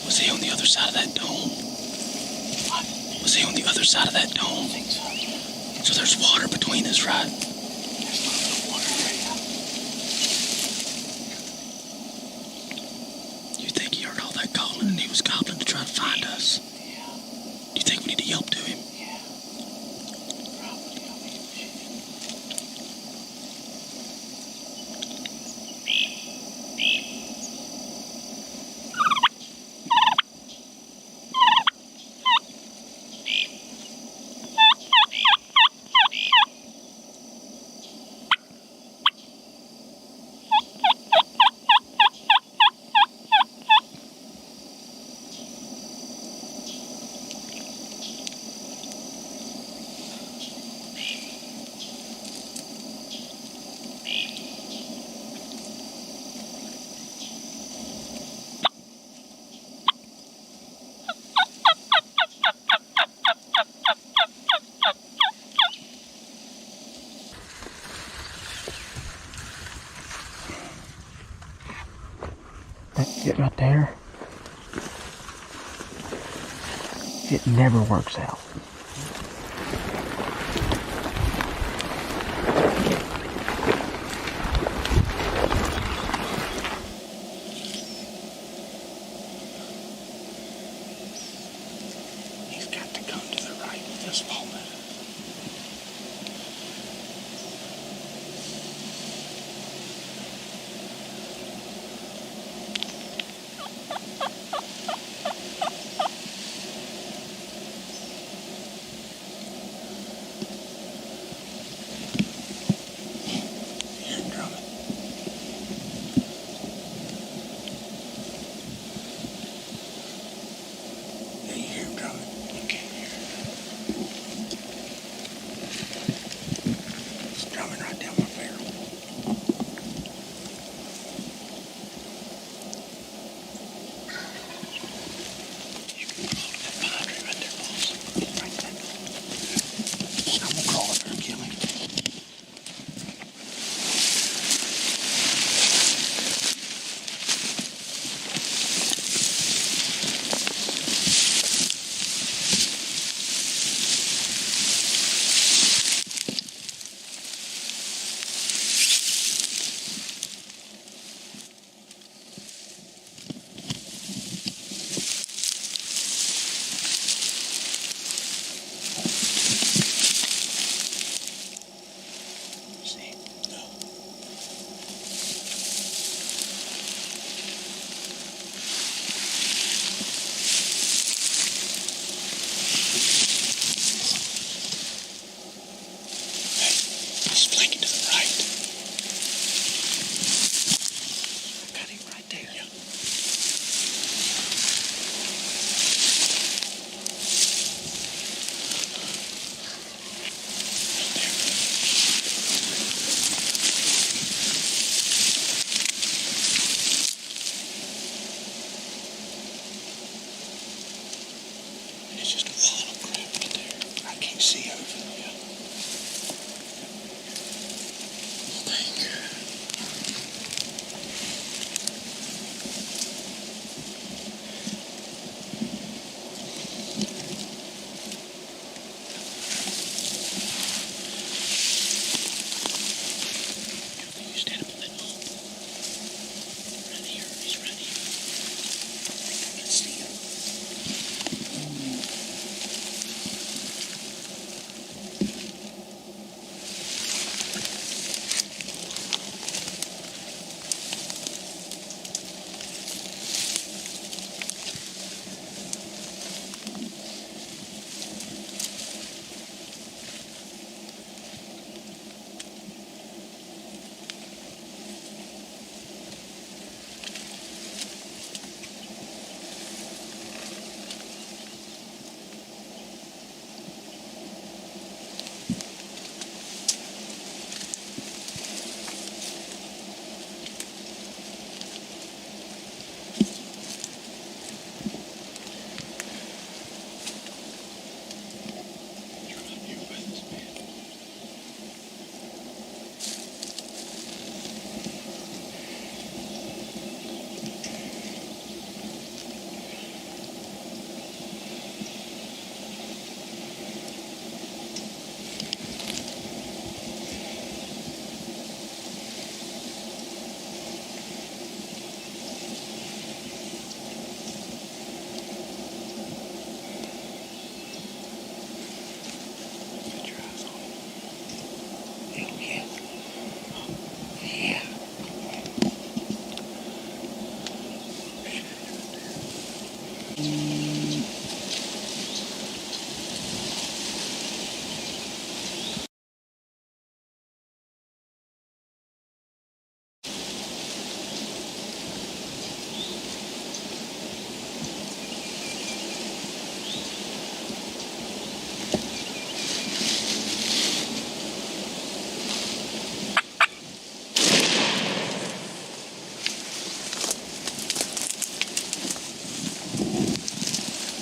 Was he on the other side of that dome? What? Was he on the other side of that dome? I think so. So there's water between us, right? There's a little bit of water right now. You think he heard all that calling and he was gobbling to try to find us? Yeah. Do you think we need to yelp to him? Yeah. Probably. It right there, it never works out. He's got to come to the right at this moment.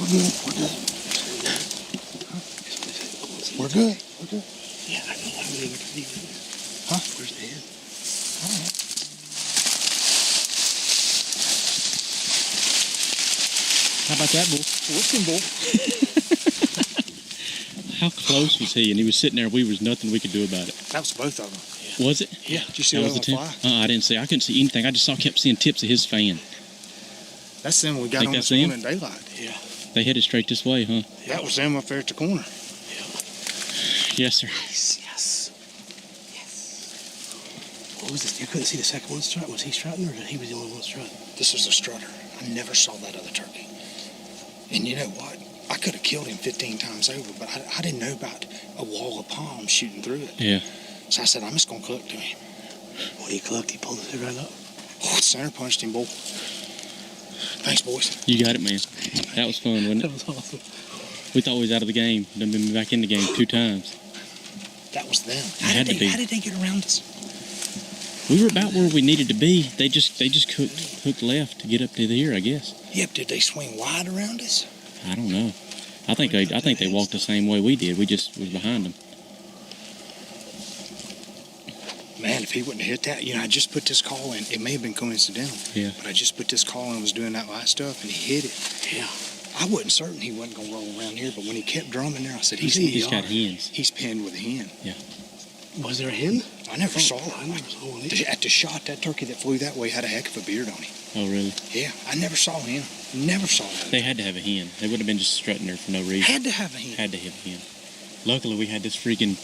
We're good. We're good. Yeah, I know. I really never can even. Huh? Where's the head? All right. How about that, bull? Looking, bull. How close was he? And he was sitting there. Was nothing we could do about it. That was both of them. Yeah. Was it? Yeah. Did you see that that was on the fly? I didn't see. I couldn't see anything. I just kept seeing tips of his fan. That's them we got Think on that's this them? morning daylight. Yeah. They headed straight this way, huh? That was them up there at the corner. Yes, sir. Yes. What was this? You couldn't see the second one strut? Was he strutting or he was the only one strutting? This was a strutter. I never saw that other turkey. And you know what? I could have killed him 15 times over, but I didn't know about a wall of palm shooting through it. Yeah. So I said, I'm just going to cluck to him. When he clucked, he pulled his head right up. Oh, center punched him, boy. Thanks, boys. You got it, man. That was fun, wasn't it? That was awesome. We thought we was out of the game. Done been back in the game 2 times. That was them. How did they get around us? We were about where we needed to be. They just hooked left to get up to here, I guess. Yep. Did they swing wide around us? I don't know. I think they walked the same way we did. We just was behind them. Man, if he wouldn't have hit that, I just put this call in. It may have been coincidental. Yeah. But I just put this call in and was doing that light stuff, and he hit it. Yeah. I wasn't certain he wasn't going to roll around here, but when he kept drumming there, I said, he's got hens. He's pinned with a hen. Yeah. Was there a hen? I never saw I it. never saw one either. At the shot, that turkey that flew that way had a heck of a beard on him. Oh, really? Yeah, I never saw him. Never saw that. They had to have a hen. They would have been just strutting there for no reason. Had to have a hen. Had to have a hen. Luckily, we had this freaking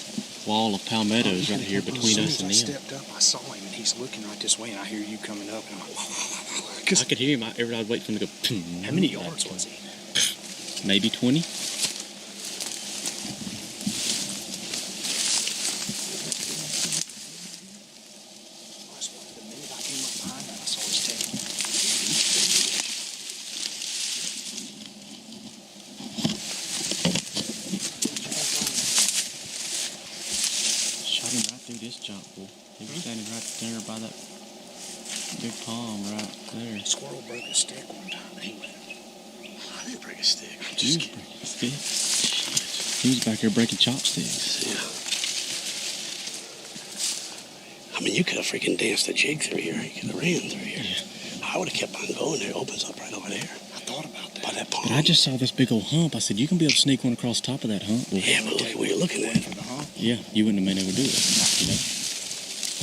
wall of palmettos right here between us and As them. I stepped up, I saw him, and he's looking right this way, and I hear you coming up, and I'm like, I could hear him. I'd wait for him to go. How many yards was he? Maybe 20. The minute I came up behind him, I saw his tail. Shot him right through this jump, boy. He was standing right there by that big palm right there. Squirrel broke a stick one time, and he went, I didn't break a stick. I'm He just was kidding. breaking sticks. He was back there breaking chopsticks. Yeah. I mean, you could have freaking danced a jig through here. You could have ran through here. Yeah. I would have kept on going there. It opens up right over there. I thought about that. By that palm. But I just saw this big old hump. I said, you can be able to sneak one across the top of that hump. Well, Yeah, but look at where you're looking at. yeah, you wouldn't have been able to do it, you know.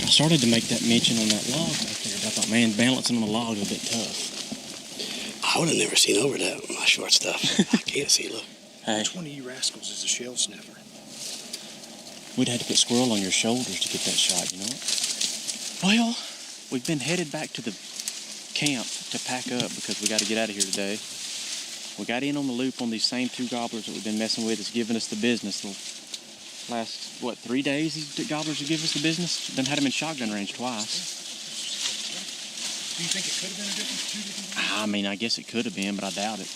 I started to make that mention on that log back there. I thought, man, balancing on the log is a bit tough. I would have never seen over that with my short stuff. I can't see, look. Hey, Which one of you rascals is a shell sniffer? we'd had to put squirrel on your shoulders to get that shot, you know. Well, we've been headed back to the camp to pack up because we got to get out of here today. We got in on the loop on these same 2 gobblers that we've been messing with. It's giving us the business. The last, 3 days these gobblers have given us the business? Done had them in shotgun range twice. Do you think it could have been a different, 2 different? I mean, I guess it could have been, but I doubt it.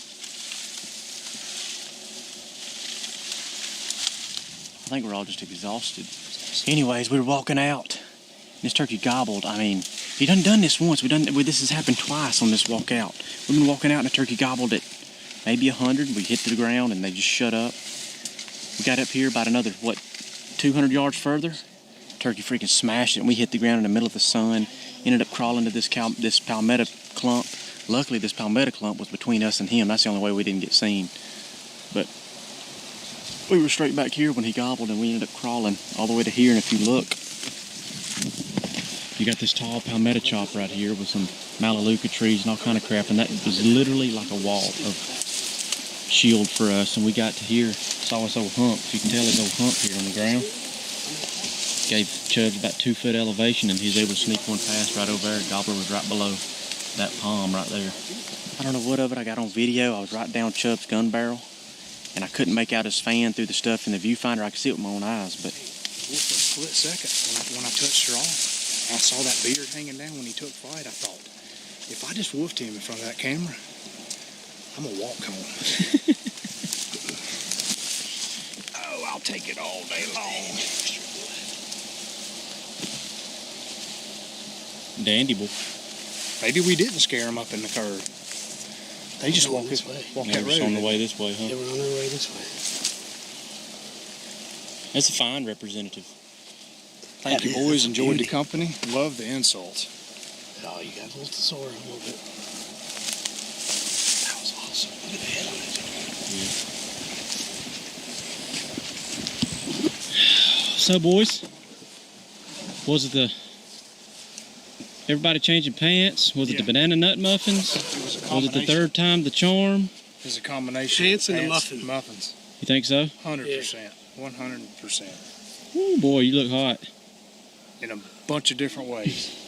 I think we're all just exhausted. Anyways, we were walking out. This turkey gobbled. I mean, he done this once. This has happened twice on this walk out. We've been walking out and the turkey gobbled at maybe 100. We hit the ground and they just shut up. We got up here about another, 200 yards further. Turkey freaking smashed it and we hit the ground in the middle of the sun. Ended up crawling to this palmetto clump. Luckily, this palmetto clump was between us and him. That's the only way we didn't get seen. But we were straight back here when he gobbled and we ended up crawling all the way to here. And if you look, you got this tall palmetto chop right here with some melaleuca trees and all kind of crap. And that was literally like a wall of shield for us. And we got to here, saw this old hump. You can tell his old hump here on the ground. Gave Chubbs about 2 foot elevation and he was able to sneak one past right over there. Gobbler was right below that palm right there. I don't know what of it I got on video. I was right down Chubb's gun barrel and I couldn't make out his fan through the stuff in the viewfinder. I could see it with my own eyes, but For a split second, when I touched her off, I saw that beard hanging down when he took flight. I thought, if I just woofed him in front of that camera, I'm gonna walk home. Oh, I'll take it all day long. dandy boy. Maybe we didn't scare him up in the curve. They just walk that road. On the way this way, huh? They were on their way this way. That's a fine representative. Thank you, boys. Enjoyed the company. Love the insults. Oh, you got a little sore a little bit. That was awesome. Look at the head on it. So, boys, was it everybody changing pants? Was it the banana nut muffins? Was it the third time the charm? It was a combination. Pants and the muffins. You think so? 100%. 100%. Oh boy, you look hot. In a bunch of different ways.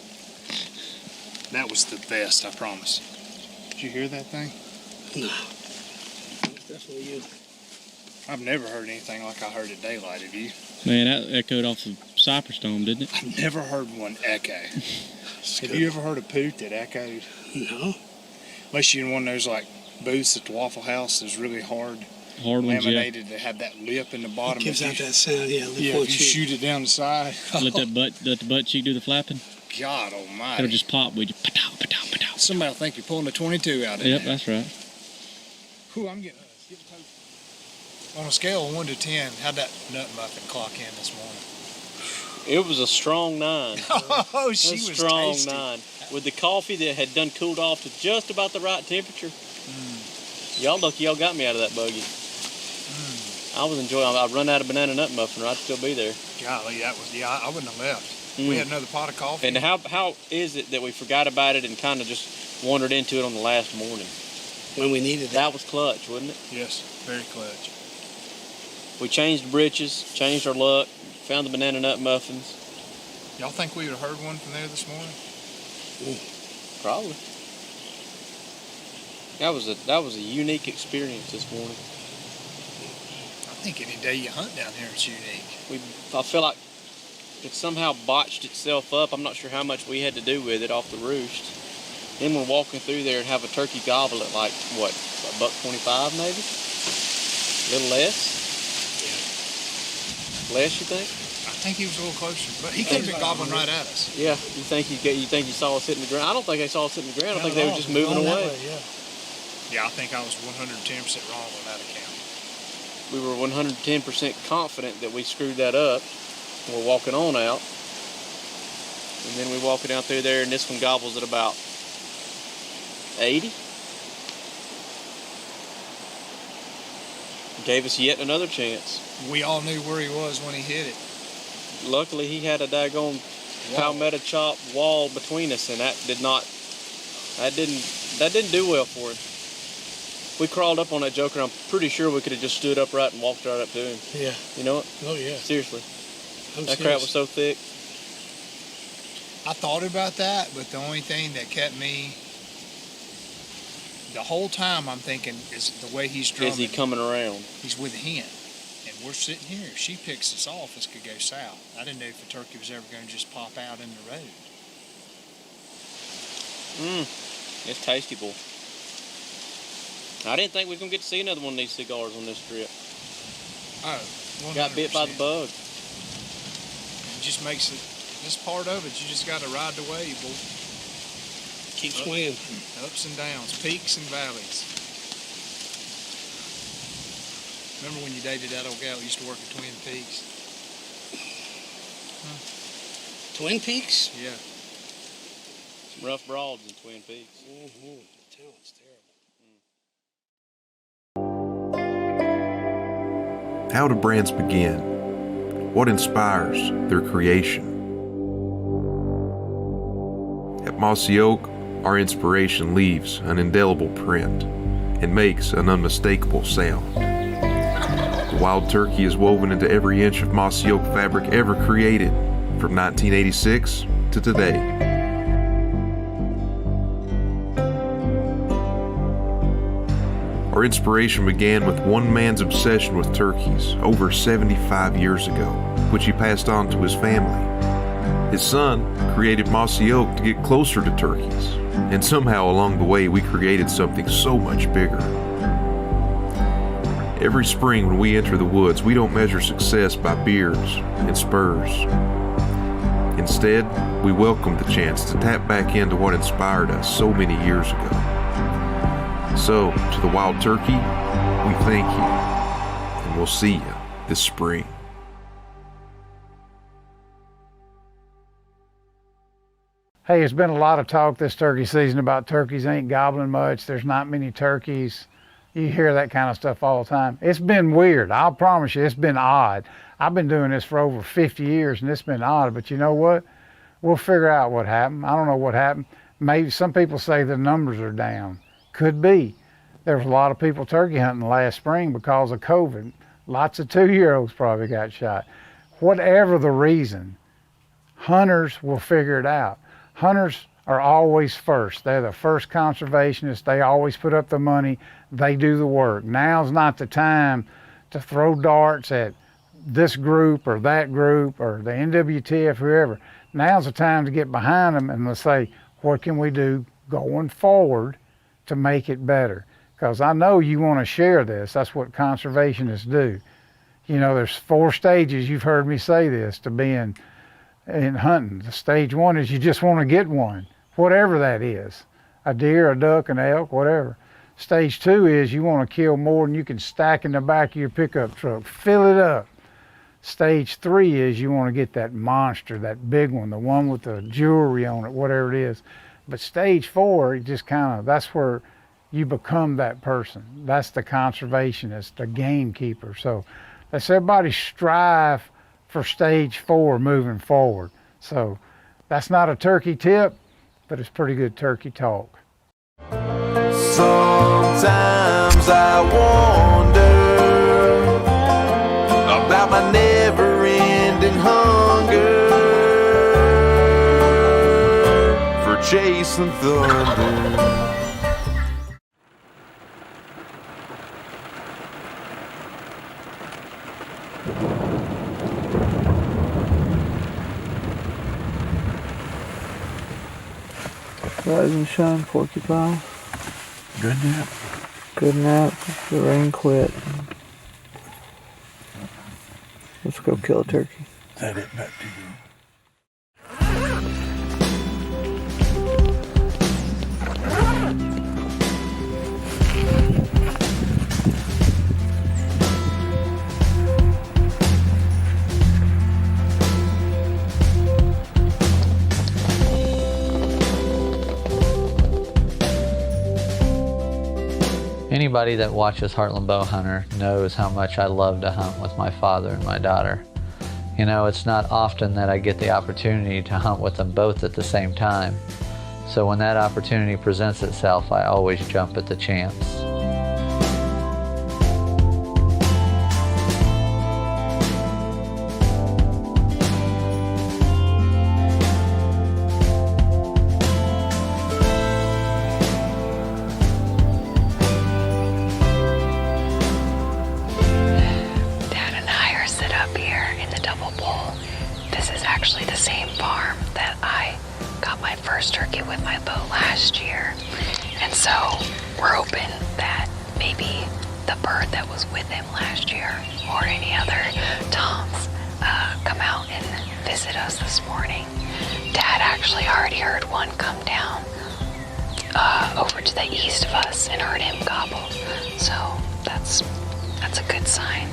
That was the best, I promise. Did you hear that thing? No. It's definitely you. I've never heard anything like I heard at daylight. Have you? Man, that echoed off of Cypress Dome, didn't it? I've never heard one echo. Have you ever heard a poot that echoed? No. Unless you're in one of those like booths at the Waffle House that's really hard ones, laminated that have that lip in the bottom. It gives out that sound, yeah. Yeah, if you shoot it down the side. Let the butt cheek do the flapping. God almighty. It'll just pop with you. Patow, patow, patow. Somebody will think you're pulling a 22 out of it. Yep, that's right. Whew, I'm getting on a scale of 1 to 10, how'd that nut muffin clock in this morning? It was a strong 9. Oh, she was strong tasty. 9. With the coffee that had done cooled off to just about the right temperature. Y'all lucky y'all got me out of that buggy. I was enjoying it. I run out of banana nut muffin, or I'd still be there. Golly, I wouldn't have left. We had another pot of coffee. And how is it that we forgot about it and kind of just wandered into it on the last morning? When we needed it. That was clutch, wasn't it? Yes, very clutch. We changed britches, changed our luck, found the banana nut muffins. Y'all think we would have heard one from there this morning? Probably. That was a unique experience this morning. I think any day you hunt down here is unique. I feel like it somehow botched itself up. I'm not sure how much we had to do with it off the roost. Then we're walking through there and have a turkey gobble at like, what, $1.25 maybe? A little less? Less, you think? I think he was a little closer, but he could have been gobbling right at us. Yeah, you think you saw us hitting the ground? I don't think they saw us hitting the ground. I think they were just moving away. Yeah, I think I was 110% wrong on that account. We were 110% confident that we screwed that up. We're walking on out, and then we walk it out through there, and this one gobbles at about 80. Gave us yet another chance. We all knew where he was when he hit it. Luckily, he had a daggone palmetto chop wall between us, and that didn't do well for him. We crawled up on that joker. I'm pretty sure we could have just stood upright and walked right up to him. Yeah. You know it? Oh yeah. Seriously. That crap was so thick. I thought about that, but the only thing that kept me the whole time I'm thinking is the way he's drumming. Is he coming around? He's with a hen. And we're sitting here. If she picks us off, this could go south. I didn't know if the turkey was ever going to just pop out in the road. It's tasty, boy. I didn't think we was going to get to see another one of these cigars on this trip. Oh, 100%. Got bit by the bug. It just makes it, this part of it, you just got to ride the wave, boy. Keep swinging. Ups and downs, peaks and valleys. Remember when you dated that old gal who used to work at Twin Peaks? Huh. Twin Peaks? Yeah. Some rough broads in Twin Peaks. The talent's terrible. How do brands begin? What inspires their creation? At Mossy Oak, our inspiration leaves an indelible print and makes an unmistakable sound. The wild turkey is woven into every inch of Mossy Oak fabric ever created, from 1986 to today. Our inspiration began with one man's obsession with turkeys over 75 years ago, which he passed on to his family. His son created Mossy Oak to get closer to turkeys, and somehow along the way we created something so much bigger. Every spring when we enter the woods, we don't measure success by beards and spurs. Instead, we welcome the chance to tap back into what inspired us so many years ago. So, to the wild turkey, we thank you, and we'll see you this spring. Hey, there's been a lot of talk this turkey season about turkeys ain't gobbling much. There's not many turkeys. You hear that kind of stuff all the time. It's been weird. I'll promise you, it's been odd. I've been doing this for over 50 years, and it's been odd. But you know what? We'll figure out what happened. I don't know what happened. Maybe some people say the numbers are down. Could be. There was a lot of people turkey hunting last spring because of COVID. Lots of 2-year-olds probably got shot. Whatever the reason, hunters will figure it out. Hunters are always first. They're the first conservationists. They always put up the money. They do the work. Now's not the time to throw darts at this group or that group or the NWTF, whoever. Now's the time to get behind them and let's say, what can we do going forward to make it better? Because I know you want to share this. That's what conservationists do. You know, there's 4 stages, you've heard me say this, to being in hunting. The stage 1 is you just want to get one, whatever that is, a deer, a duck, an elk, whatever. Stage 2 is you want to kill more than you can stack in the back of your pickup truck, fill it up. Stage 3 is you want to get that monster, that big one, the one with the jewelry on it, whatever it is. But stage 4, you just kind of, that's where you become that person. That's the conservationist, the gamekeeper. So let's everybody strive for stage 4 moving forward. So that's not a turkey tip, but it's pretty good turkey talk. Sometimes I wonder about my never-ending hunger for chasing thunder. Rise and shine, porcupine. Good nap. Good nap. The rain quit. Let's go kill a turkey. Is that it? Back to you. Anybody that watches Heartland Bowhunter knows how much I love to hunt with my father and my daughter. You know, it's not often that I get the opportunity to hunt with them both at the same time. So when that opportunity presents itself, I always jump at the chance. Turkey with my bow last year, and so we're hoping that maybe the bird that was with him last year or any other toms come out and visit us this morning. Dad actually already heard one come down over to the east of us and heard him gobble, so that's a good sign.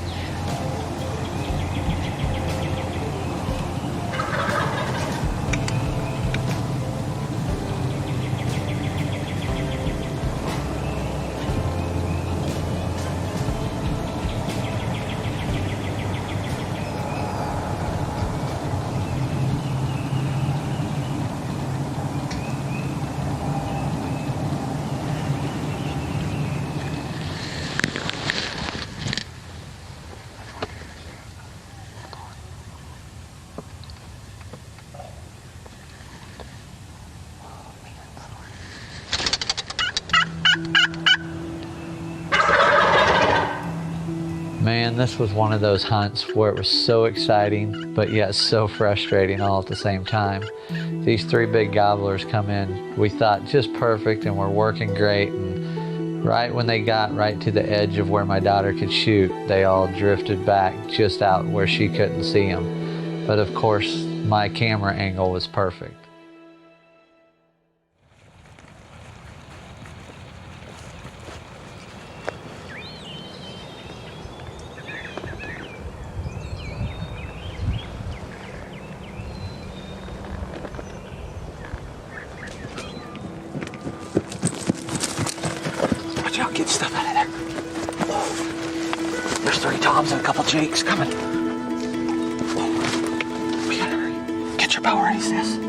Man, this was one of those hunts where it was so exciting, but yet so frustrating all at the same time. These 3 big gobblers come in, we thought just perfect, and we're working great. And right when they got right to the edge of where my daughter could shoot, they all drifted back just out where she couldn't see them. But of course, my camera angle was perfect. Watch out, get stuff out of there. There's 3 toms and a couple jakes coming. We gotta hurry. Get your bow ready, sis.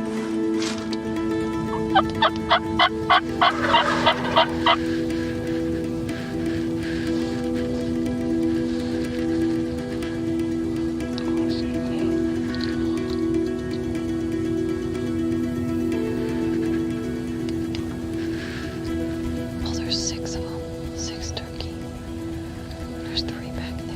Oh, there's 6 of them. 6 turkey. There's 3 back there.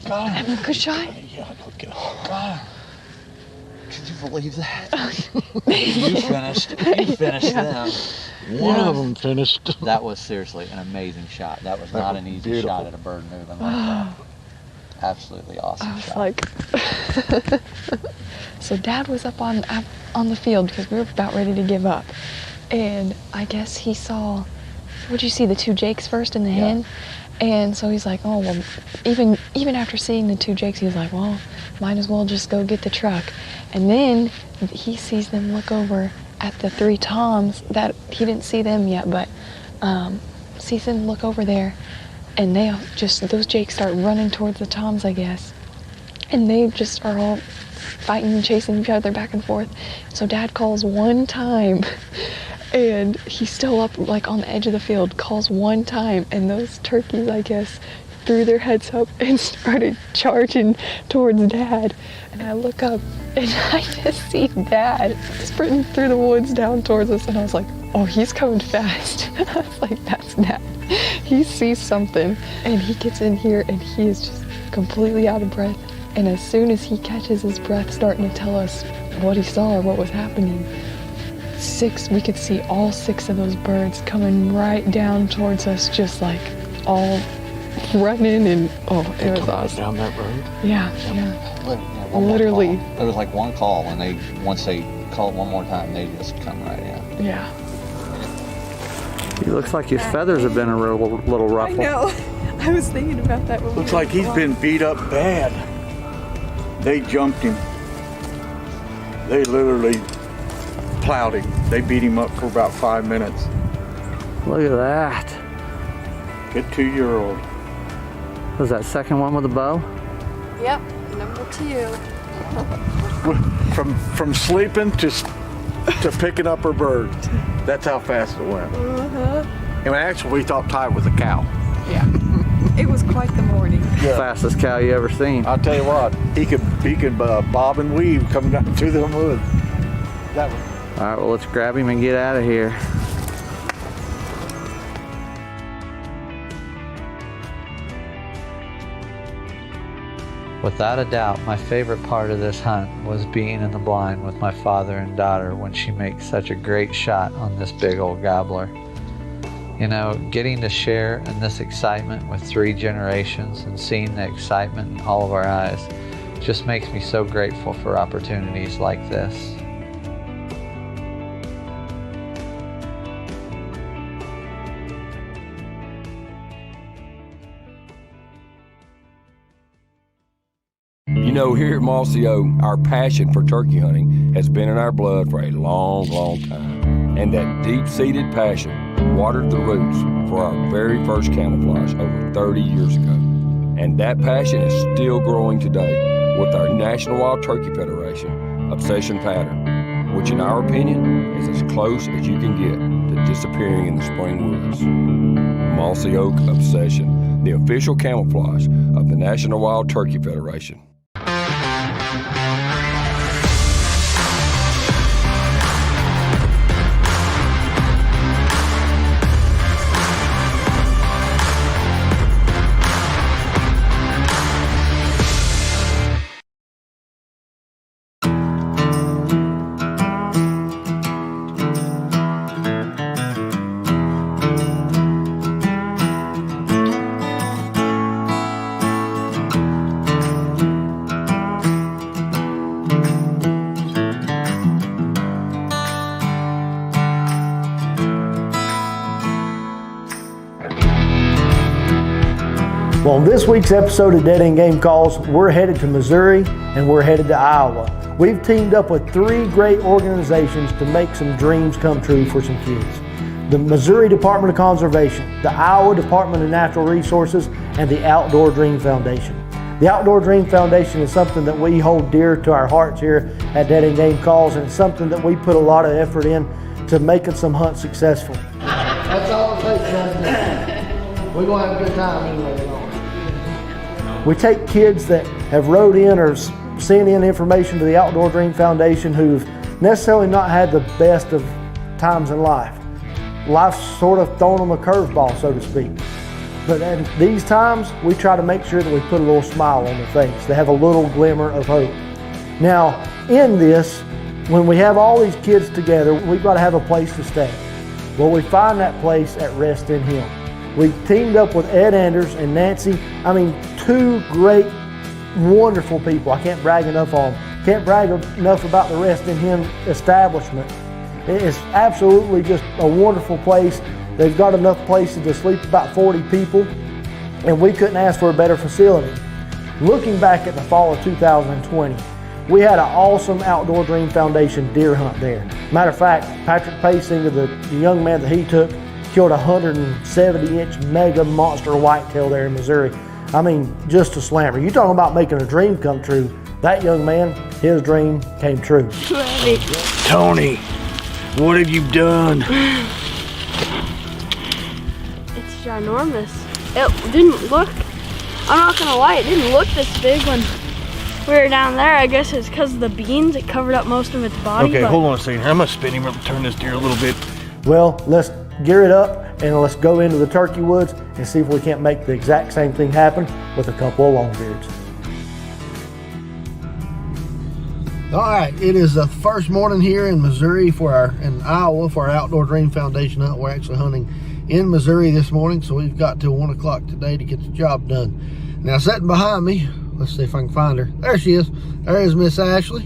Having a good shot? Yeah, look at God. Can you believe that? You finished them. One of them finished. That was seriously an amazing shot. That was not an easy shot at a bird moving like that. Absolutely awesome shot. I was like, so Dad was up on the field because we were about ready to give up, and I guess he saw. What'd you see? The 2 jakes first and the hen. And so he's like, oh, well, even after seeing the 2 jakes, he was like, well, might as well just go get the truck. And then he sees them look over at the 3 toms that he didn't see them yet, but sees them look over there, and those jakes start running towards the toms, I guess. And they just are all fighting and chasing each other back and forth. So Dad calls 1 time. And he's still up, like, on the edge of the field, calls 1 time, and those turkeys, I guess, threw their heads up and started charging towards Dad. And I look up, and I just see Dad sprinting through the woods down towards us, and I was like, oh, he's coming fast. I was like, that's Dad. He sees something, and he gets in here, and he is just completely out of breath. And as soon as he catches his breath starting to tell us what he saw or what was happening, we could see all 6 of those birds coming right down towards us, just like all running, and it was awesome. Down that road? Yeah. Literally. There was like 1 call, and once they called 1 more time, they just come right in. Yeah. He looks like his feathers have been a little ruffled. I know. I was thinking about that. Looks like he's been beat up bad. They jumped him. They literally plowed him. They beat him up for about 5 minutes. Look at that. Good 2-year-old. Was that second one with the bow? Yep, number 2. From sleeping to picking up her bird. That's how fast it went. And actually, we thought Ty was a cow. Yeah. It was quite the morning. Yeah. Fastest cow you ever seen. I'll tell you what, he could bob and weave coming down through the woods. That was. All right, well, let's grab him and get out of here. Without a doubt, my favorite part of this hunt was being in the blind with my father and daughter when she makes such a great shot on this big old gobbler. You know, getting to share in this excitement with 3 generations and seeing the excitement in all of our eyes just makes me so grateful for opportunities like this. You know, here at Mossy Oak, our passion for turkey hunting has been in our blood for a long, long time. And that deep-seated passion watered the roots for our very first camouflage over 30 years ago. And that passion is still growing today with our National Wild Turkey Federation Obsession Pattern. which in our opinion is as close as you can get to disappearing in the spring woods. Mossy Oak Obsession, the official camouflage of the National Wild Turkey Federation. Well, on this week's episode of Dead End Game Calls, we're headed to Missouri and we're headed to Iowa. We've teamed up with 3 great organizations to make some dreams come true for some kids. The Missouri Department of Conservation, the Iowa Department of Natural Resources, and the Outdoor Dream Foundation. The Outdoor Dream Foundation is something that we hold dear to our hearts here at Dead End Game Calls, and it's something that we put a lot of effort in to making some hunts successful. That's all it takes, guys. We're going to have a good time anyway. We take kids that have wrote in or sent in information to the Outdoor Dream Foundation who've necessarily not had the best of times in life. Life's sort of thrown them a curveball, so to speak. But at these times, we try to make sure that we put a little smile on their face. They have a little glimmer of hope. Now, in this, when we have all these kids together, we've got to have a place to stay. Well, we find that place at Rest in Him. We teamed up with Ed Anders and Nancy. 2 great, wonderful people. I can't brag enough on them. Can't brag enough about the Rest in Him establishment. It's absolutely just a wonderful place. They've got enough places to sleep about 40 people, and we couldn't ask for a better facility. Looking back at the fall of 2020, we had an awesome Outdoor Dream Foundation deer hunt there. Matter of fact, Patrick Paysinger, the young man that he took, killed a 170-inch mega monster whitetail there in Missouri. Just a slammer. You talking about making a dream come true. That young man, his dream came true. Tony, what have you done? It's ginormous. It didn't look, I'm not gonna lie, it didn't look this big when we were down there. I guess it's because of the beans. It covered up most of its body. Okay, hold on a second. I'm gonna spin him up and turn this deer a little bit. Well, let's gear it up and let's go into the turkey woods and see if we can't make the exact same thing happen with a couple of longbeards. All right, it is the first morning here in Missouri in Iowa for our Outdoor Dream Foundation hunt. We're actually hunting in Missouri this morning, so we've got till 1 o'clock today to get the job done. Now, sitting behind me, let's see if I can find her. There she is. There is Miss Ashley,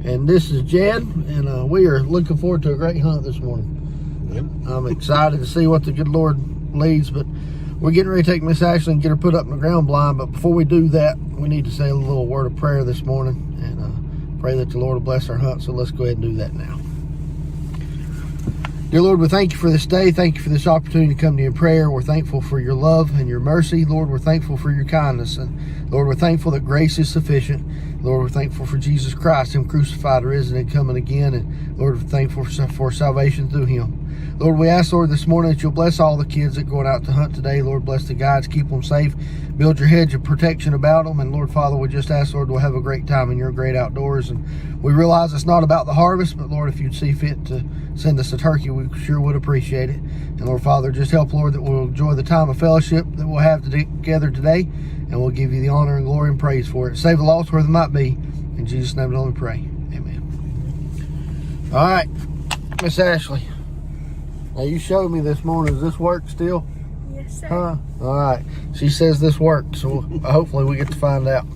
and this is Jed, and we are looking forward to a great hunt this morning. Yep. I'm excited to see what the good Lord leads, but we're getting ready to take Miss Ashley and get her put up in the ground blind. But before we do that, we need to say a little word of prayer this morning and pray that the Lord will bless our hunt. So let's go ahead and do that now. Dear Lord, we thank you for this day. Thank you for this opportunity to come to you in prayer. We're thankful for your love and your mercy. Lord, we're thankful for your kindness. And Lord, we're thankful that grace is sufficient. Lord, we're thankful for Jesus Christ, him crucified, risen, and coming again. And Lord, we're thankful for salvation through him. Lord, we ask, Lord, this morning that you'll bless all the kids that are going out to hunt today. Lord, bless the guides, keep them safe, build your hedge of protection about them. And Lord, Father, we just ask, Lord, we'll have a great time in your great outdoors. And we realize it's not about the harvest, but Lord, if you'd see fit to send us a turkey, we sure would appreciate it. And Lord, Father, just help, Lord, that we'll enjoy the time of fellowship that we'll have together today. And we'll give you the honor and glory and praise for it. Save the lost where they might be. In Jesus' name, we pray. Amen. All right, Miss Ashley. Now, you showed me this morning. Does this work still? Yes, sir. Huh? All right. She says this worked, so hopefully we get to find out.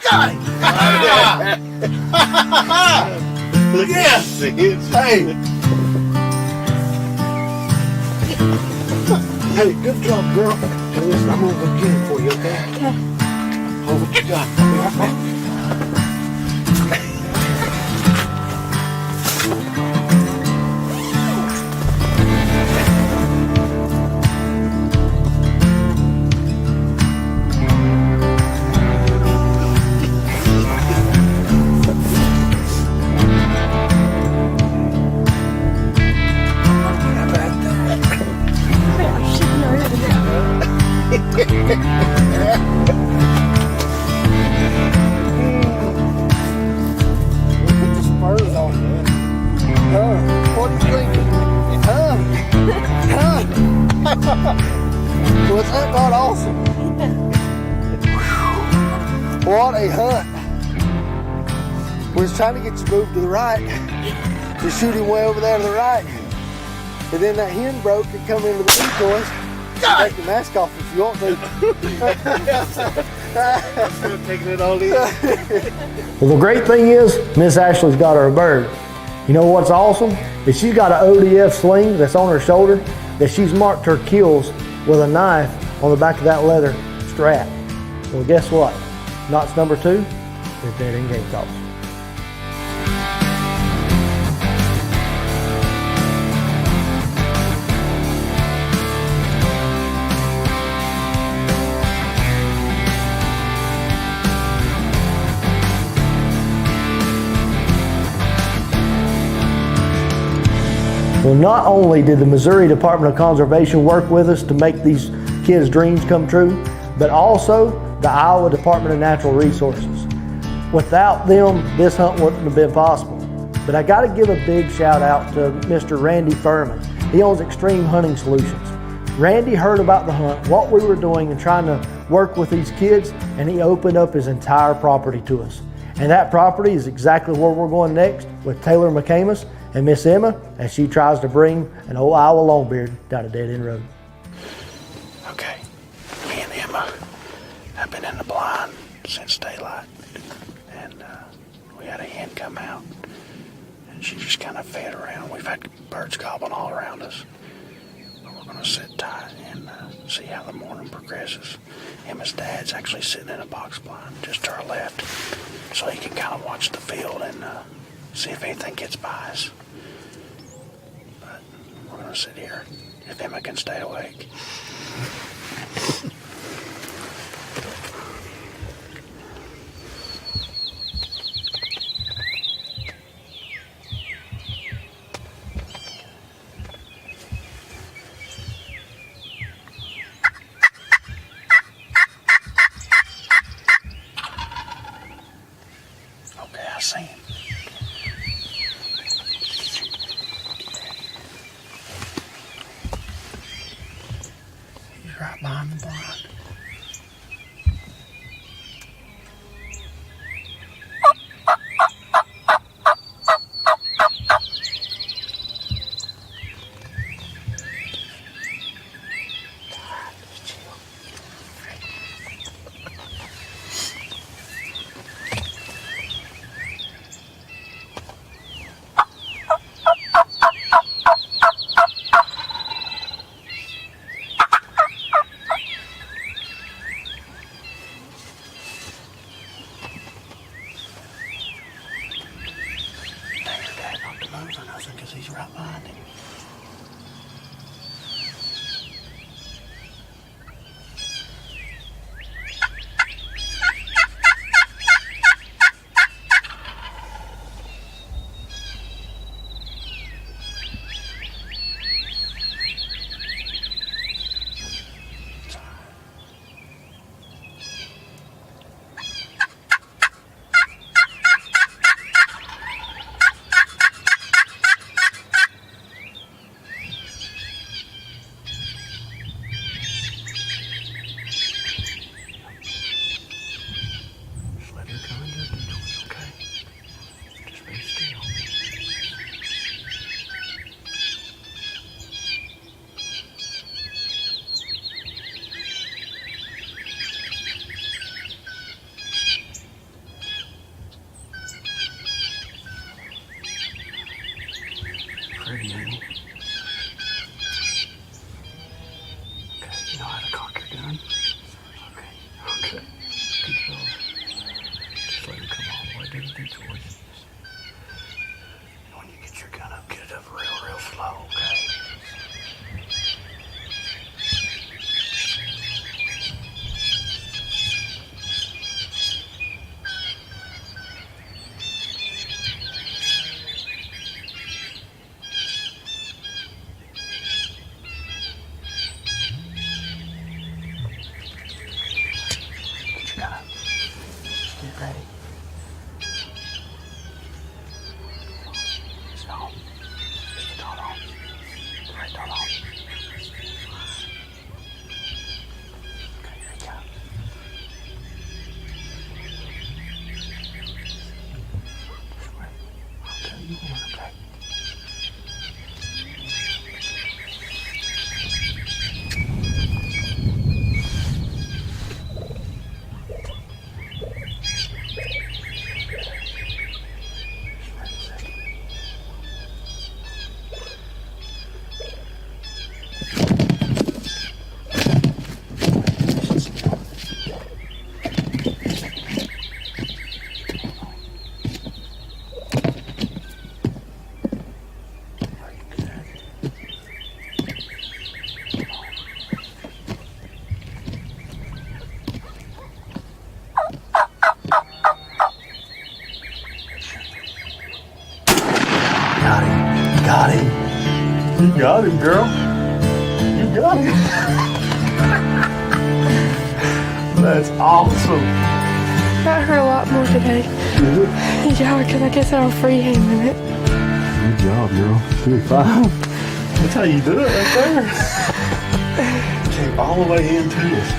got him! Look yes! Hey! Hey, good job, girl. Hey, listen, I'm gonna go get it for you, okay? Okay. Hold what you got. I'll be right back. Was that not awesome? What a hunt. We was trying to get you moved to the right. To shoot him way over there to the right. And then that hen broke and come into the decoys. Take the mask off if you want to. Taking it all in. Well, the great thing is, Miss Ashley's got her a bird. You know what's awesome? Is she's got an ODF sling that's on her shoulder that she's marked her kills with a knife on the back of that leather strap. Well, guess what? Knots number 2 is dead end game calls. Well, not only did the Missouri Department of Conservation work with us to make these kids' dreams come true, but also the Iowa Department of Natural Resources. Without them, this hunt wouldn't have been possible. But I got to give a big shout out to Mr. Randy Furman. He owns Extreme Hunting Solutions. Randy heard about the hunt, what we were doing and trying to work with these kids, and he opened up his entire property to us. And that property is exactly where we're going next with Taylor McCamus and Miss Emma as she tries to bring an old Iowa longbeard down a dead end road. Okay, me and Emma have been in the blind since daylight, and we had a hen come out, and she just kind of fed around. We've had birds gobbling all around us, but we're going to sit tight and see how the morning progresses. Emma's dad's actually sitting in a box blind just to our left, so he can kind of watch the field and see if anything gets by us. But we're going to sit here if Emma can stay awake. Okay, I see him. He's right behind the blind. Because he's right behind him. ready. Stop. Just turn on. Right, turn on. Okay, here we go. Just wait. I'll tell you when, okay? Got him. You got him, girl. You got him. That's awesome. That hurt a lot more today. Yeah, because I guess I'm freehanding it. Good job, girl. 2-5. That's how you do it right there. Came all the way into us.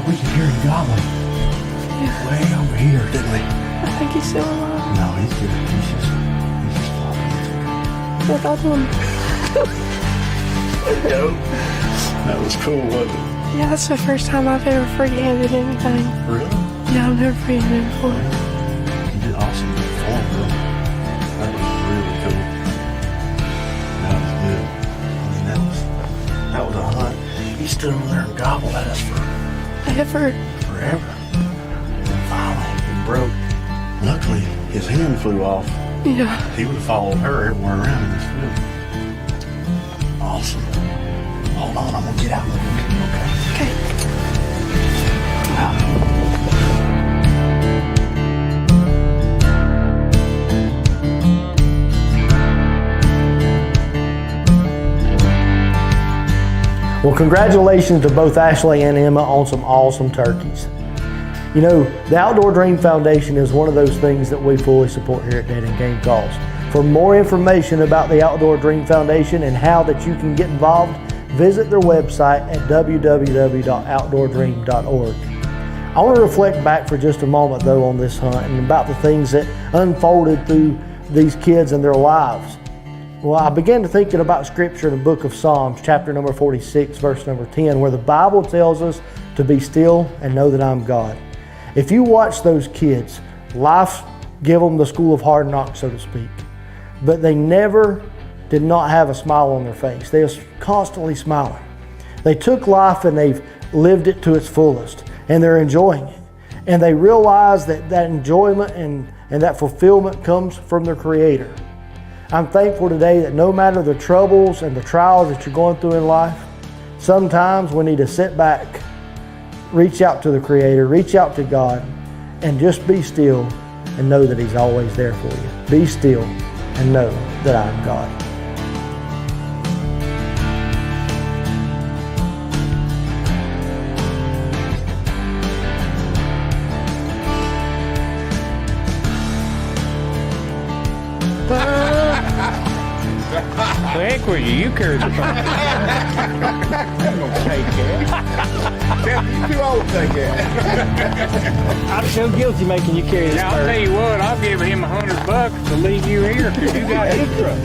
We can hear him gobbling. Yeah. Way over here, didn't we? I think he's still alive. No, he's good. He's just Look, I'll do him. There you go. That was cool, wasn't it? Yeah, that's the first time I've ever free-handed anything. Really? Yeah, I've never free-handed before. You did awesome before, bro. That was really cool. That was good. I mean, that was a hunt. He stood over there and gobbled at us forever. And finally, he broke. Luckily, his hand flew off. Yeah. He would have followed her everywhere around in this field. Awesome. Hold on, I'm gonna get out and look at him, okay? Okay. Well, congratulations to both Ashley and Emma on some awesome turkeys. You know, the Outdoor Dream Foundation is one of those things that we fully support here at Dead End Game Calls. For more information about the Outdoor Dream Foundation and how that you can get involved, visit their website at www.outdoordream.org. I want to reflect back for just a moment though on this hunt and about the things that unfolded through these kids and their lives. Well, I began to thinking about scripture in the book of Psalms, chapter number 46, verse number 10, where the Bible tells us to be still and know that I'm God. If you watch those kids, life give them the school of hard knocks, so to speak. But they never did not have a smile on their face. They was constantly smiling. They took life and they've lived it to its fullest, and they're enjoying it. And they realize that that enjoyment and that fulfillment comes from their Creator. I'm thankful today that no matter the troubles and the trials that you're going through in life, sometimes we need to sit back, reach out to the Creator, reach out to God, and just be still and know that He's always there for you. Be still and know that I'm God. Heck with you, you carry the phone. I'm gonna take that. You too old to take that. I'm so guilty making you carry this Now, I'll tell you what, I'll give him $100 to leave you here because you got his truck.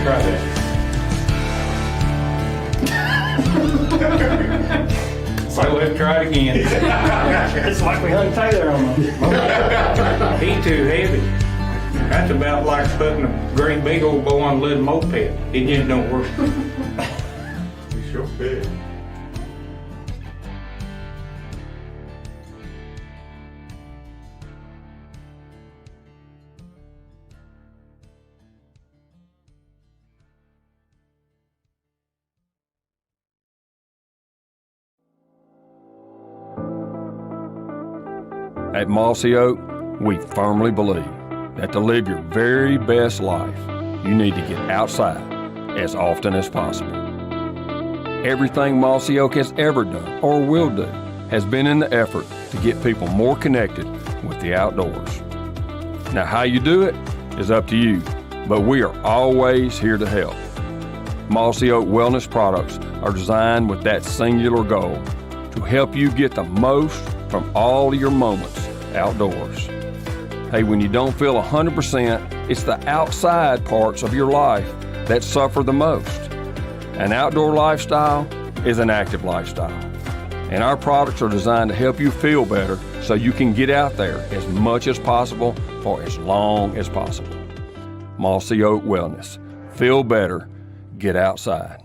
Try that. So let's try it again. It's like we hung Taylor almost. He's too heavy. That's about like putting a great big old bow on a little moped. It just don't work. You sure big. At Mossy Oak, we firmly believe that to live your very best life, you need to get outside as often as possible. Everything Mossy Oak has ever done or will do has been in the effort to get people more connected with the outdoors. Now, how you do it is up to you, but we are always here to help. Mossy Oak Wellness products are designed with that singular goal, to help you get the most from all your moments outdoors. Hey, when you don't feel 100%, it's the outside parts of your life that suffer the most. An outdoor lifestyle is an active lifestyle, and our products are designed to help you feel better so you can get out there as much as possible for as long as possible. Mossy Oak Wellness. Feel better. Get outside.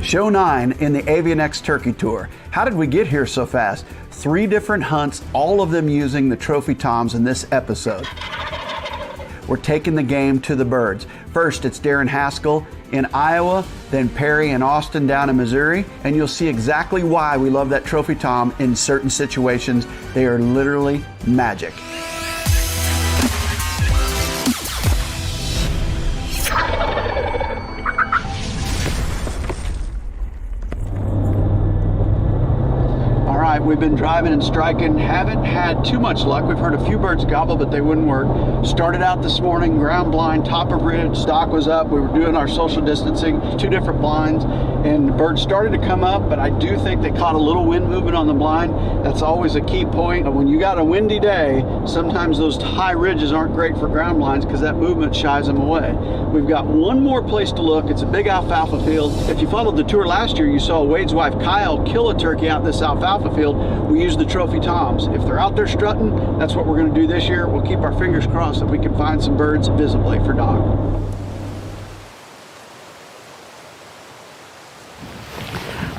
Show 9 in the AvianX Turkey Tour. How did we get here so fast? 3 different hunts, all of them using the trophy toms in this episode. We're taking the game to the birds. First, it's Darren Haskell in Iowa, then Perry and Austin down in Missouri, and you'll see exactly why we love that trophy tom in certain situations. They are literally magic. We've been driving and striking, haven't had too much luck. We've heard a few birds gobble, but they wouldn't work. Started out this morning, ground blind, top of ridge, stock was up. We were doing our social distancing, 2 different blinds, and the birds started to come up, but I do think they caught a little wind movement on the blind. That's always a key point. When you got a windy day, sometimes those high ridges aren't great for ground blinds because that movement shies them away. We've got one more place to look. It's a big alfalfa field. If you followed the tour last year, you saw Wade's wife Kyle kill a turkey out in this alfalfa field. We use the trophy toms. If they're out there strutting, that's what we're going to do this year. We'll keep our fingers crossed that we can find some birds visibly for Doc.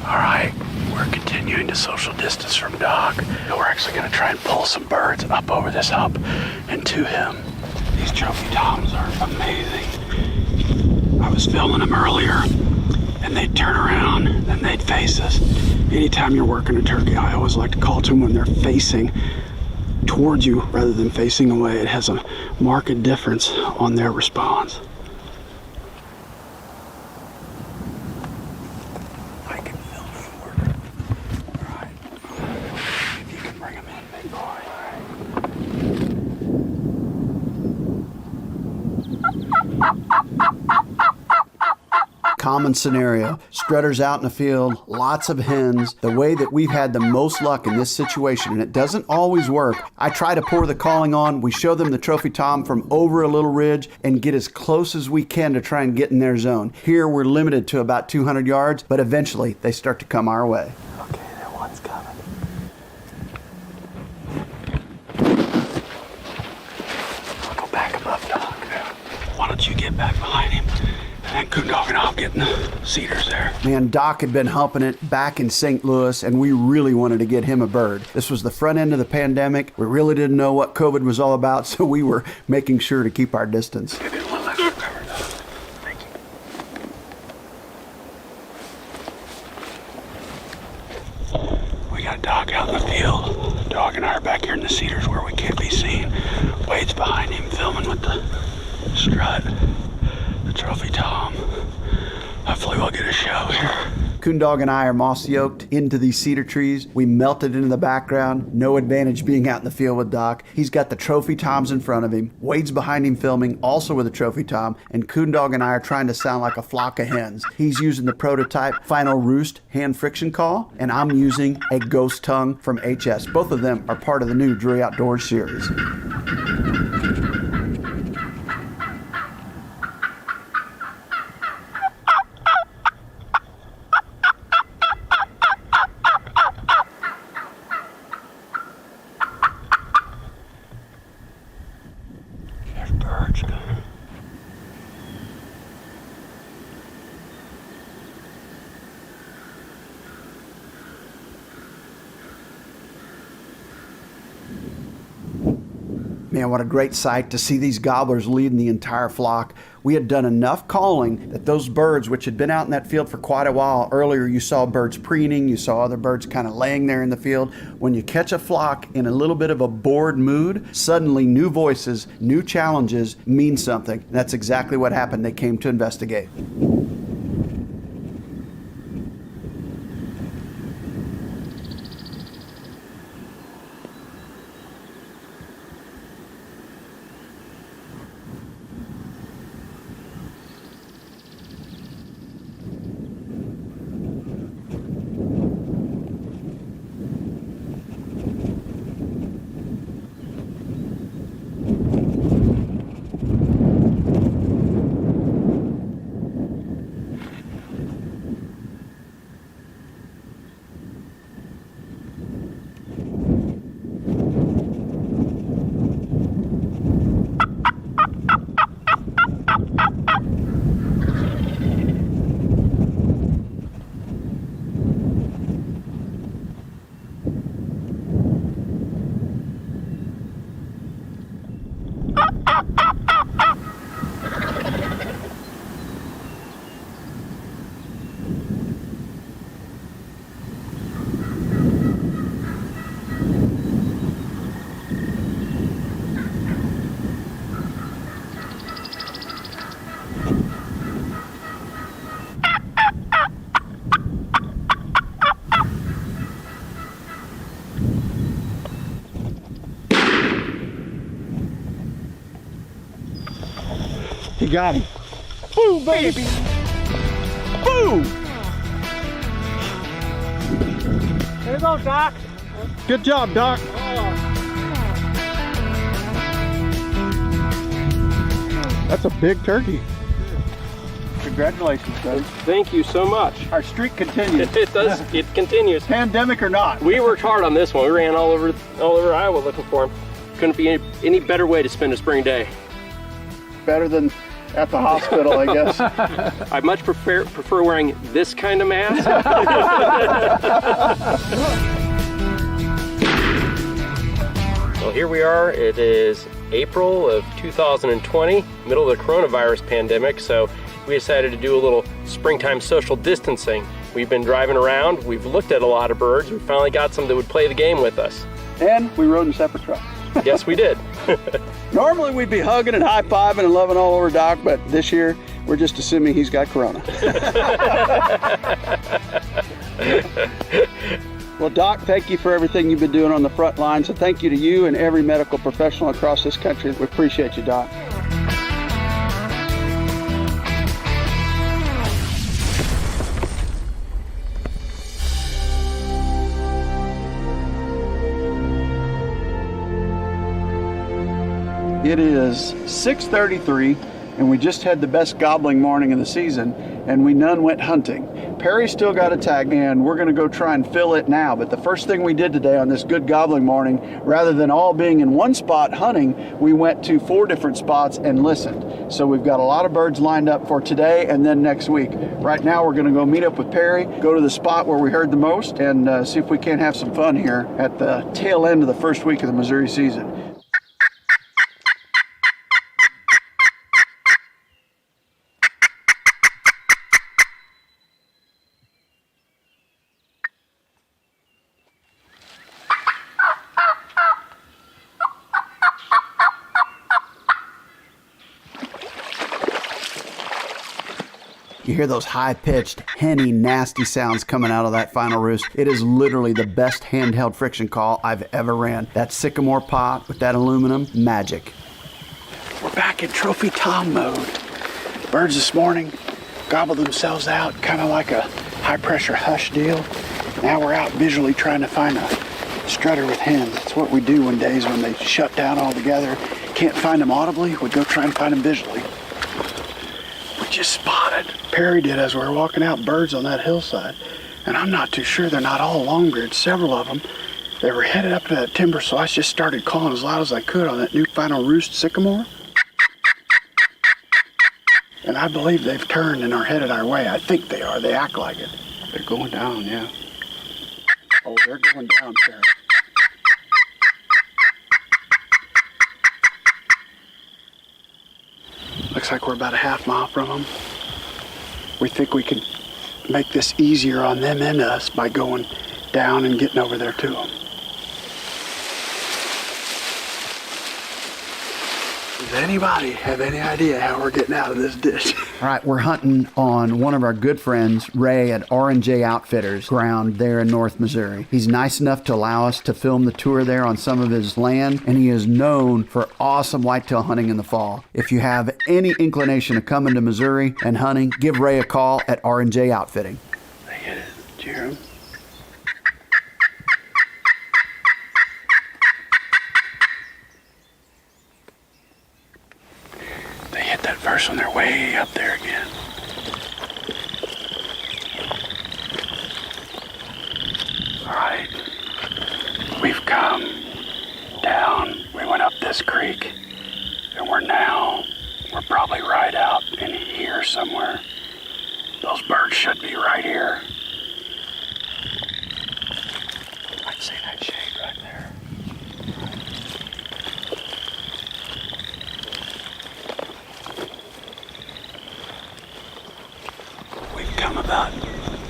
All right, we're continuing to social distance from Doc. We're actually going to try and pull some birds up over this hump and to him. These trophy toms are amazing. I was filming them earlier, and they'd turn around and they'd face us. Anytime you're working a turkey, I always like to call to them when they're facing towards you rather than facing away. It has a marked difference on their response. I can film them working. All right. If you can bring them in, big boy. Common scenario, strutters out in the field, lots of hens. The way that we've had the most luck in this situation, and it doesn't always work, I try to pour the calling on. We show them the trophy tom from over a little ridge and get as close as we can to try and get in their zone. Here we're limited to about 200 yards, but eventually they start to come our way. Okay, that one's coming. I'll go back him up, Doc. Why don't you get back behind him? And Coon Dog and I'll get in the cedars there. Man, Doc had been humping it back in St. Louis, and we really wanted to get him a bird. This was the front end of the pandemic. We really didn't know what COVID was all about, so we were making sure to keep our distance. We got Doc out in the field. Dog and I are back here in the cedars where we can't be seen. Wade's behind him filming with the strut. The trophy tom. Hopefully we'll get a show here. Coon Dog and I are mossy oaked into these cedar trees. We melted into the background. No advantage being out in the field with Doc. He's got the trophy toms in front of him. Wade's behind him filming, also with a trophy tom. And Coon Dog and I are trying to sound like a flock of hens. He's using the prototype Final Roost hand friction call, and I'm using a ghost tongue from HS. Both of them are part of the new Drury Outdoors series. Man, what a great sight to see these gobblers leading the entire flock. We had done enough calling that those birds, which had been out in that field for quite a while, earlier you saw birds preening, you saw other birds kind of laying there in the field. When you catch a flock in a little bit of a bored mood, suddenly new voices, new challenges mean something. And that's exactly what happened. They came to investigate. You got him. Boo, baby. Boo! There you go, Doc. Good job, Doc. That's a big turkey. Congratulations, guys. Thank you so much. Our streak continues. It does. It continues. Pandemic or not. We worked hard on this one. We ran all over Iowa looking for him. Couldn't be any better way to spend a spring day. Better than at the hospital, I guess. I much prefer wearing this kind of mask. Well, here we are. It is April of 2020, middle of the coronavirus pandemic, so we decided to do a little springtime social distancing. We've been driving around, we've looked at a lot of birds, we finally got some that would play the game with us. And we rode in separate trucks. Yes, we did. Normally we'd be hugging and high-fiving and loving all over Doc, but this year we're just assuming he's got corona. Well, Doc, thank you for everything you've been doing on the front lines, and thank you to you and every medical professional across this country. We appreciate you, Doc. It is 6:33, and we just had the best gobbling morning of the season, and we none went hunting. Perry still got a tag, and we're going to go try and fill it now. But the first thing we did today on this good gobbling morning, rather than all being in one spot hunting, we went to 4 different spots and listened. So we've got a lot of birds lined up for today and then next week. Right now we're going to go meet up with Perry, go to the spot where we heard the most, and see if we can't have some fun here at the tail end of the first week of the Missouri season. You hear those high-pitched, henny, nasty sounds coming out of that final roost. It is literally the best handheld friction call I've ever ran. That sycamore pot with that aluminum, magic. We're back in Trophy Tom mode. Birds this morning gobbled themselves out, kind of like a high-pressure hush deal. Now we're out visually trying to find a strutter with hens. That's what we do on days when they shut down altogether. Can't find them audibly, we go try and find them visually. We just spotted, Perry did as we were walking out, birds on that hillside. And I'm not too sure they're not all long-beard, several of them. They were headed up to that timber, so I just started calling as loud as I could on that new final roost sycamore. And I believe they've turned and are headed our way. I think they are, they act like it. They're going down, yeah. Oh, they're going down, Perry. Looks like we're about a half mile from them. We think we can make this easier on them and us by going down and getting over there to them. Does anybody have any idea how we're getting out of this ditch? All right, we're hunting on one of our good friends, Ray at R&J Outfitters ground there in North Missouri. He's nice enough to allow us to film the tour there on some of his land, and he is known for awesome whitetail hunting in the fall. If you have any inclination of coming to Missouri and hunting, give Ray a call at R&J Outfitting. They hit it. Did you hear him? They hit that first one, they're way up there again. All right, we've come down, we went up this creek, and we're probably right out in here somewhere. Those birds should be right here. I can see that shade right there. We've come about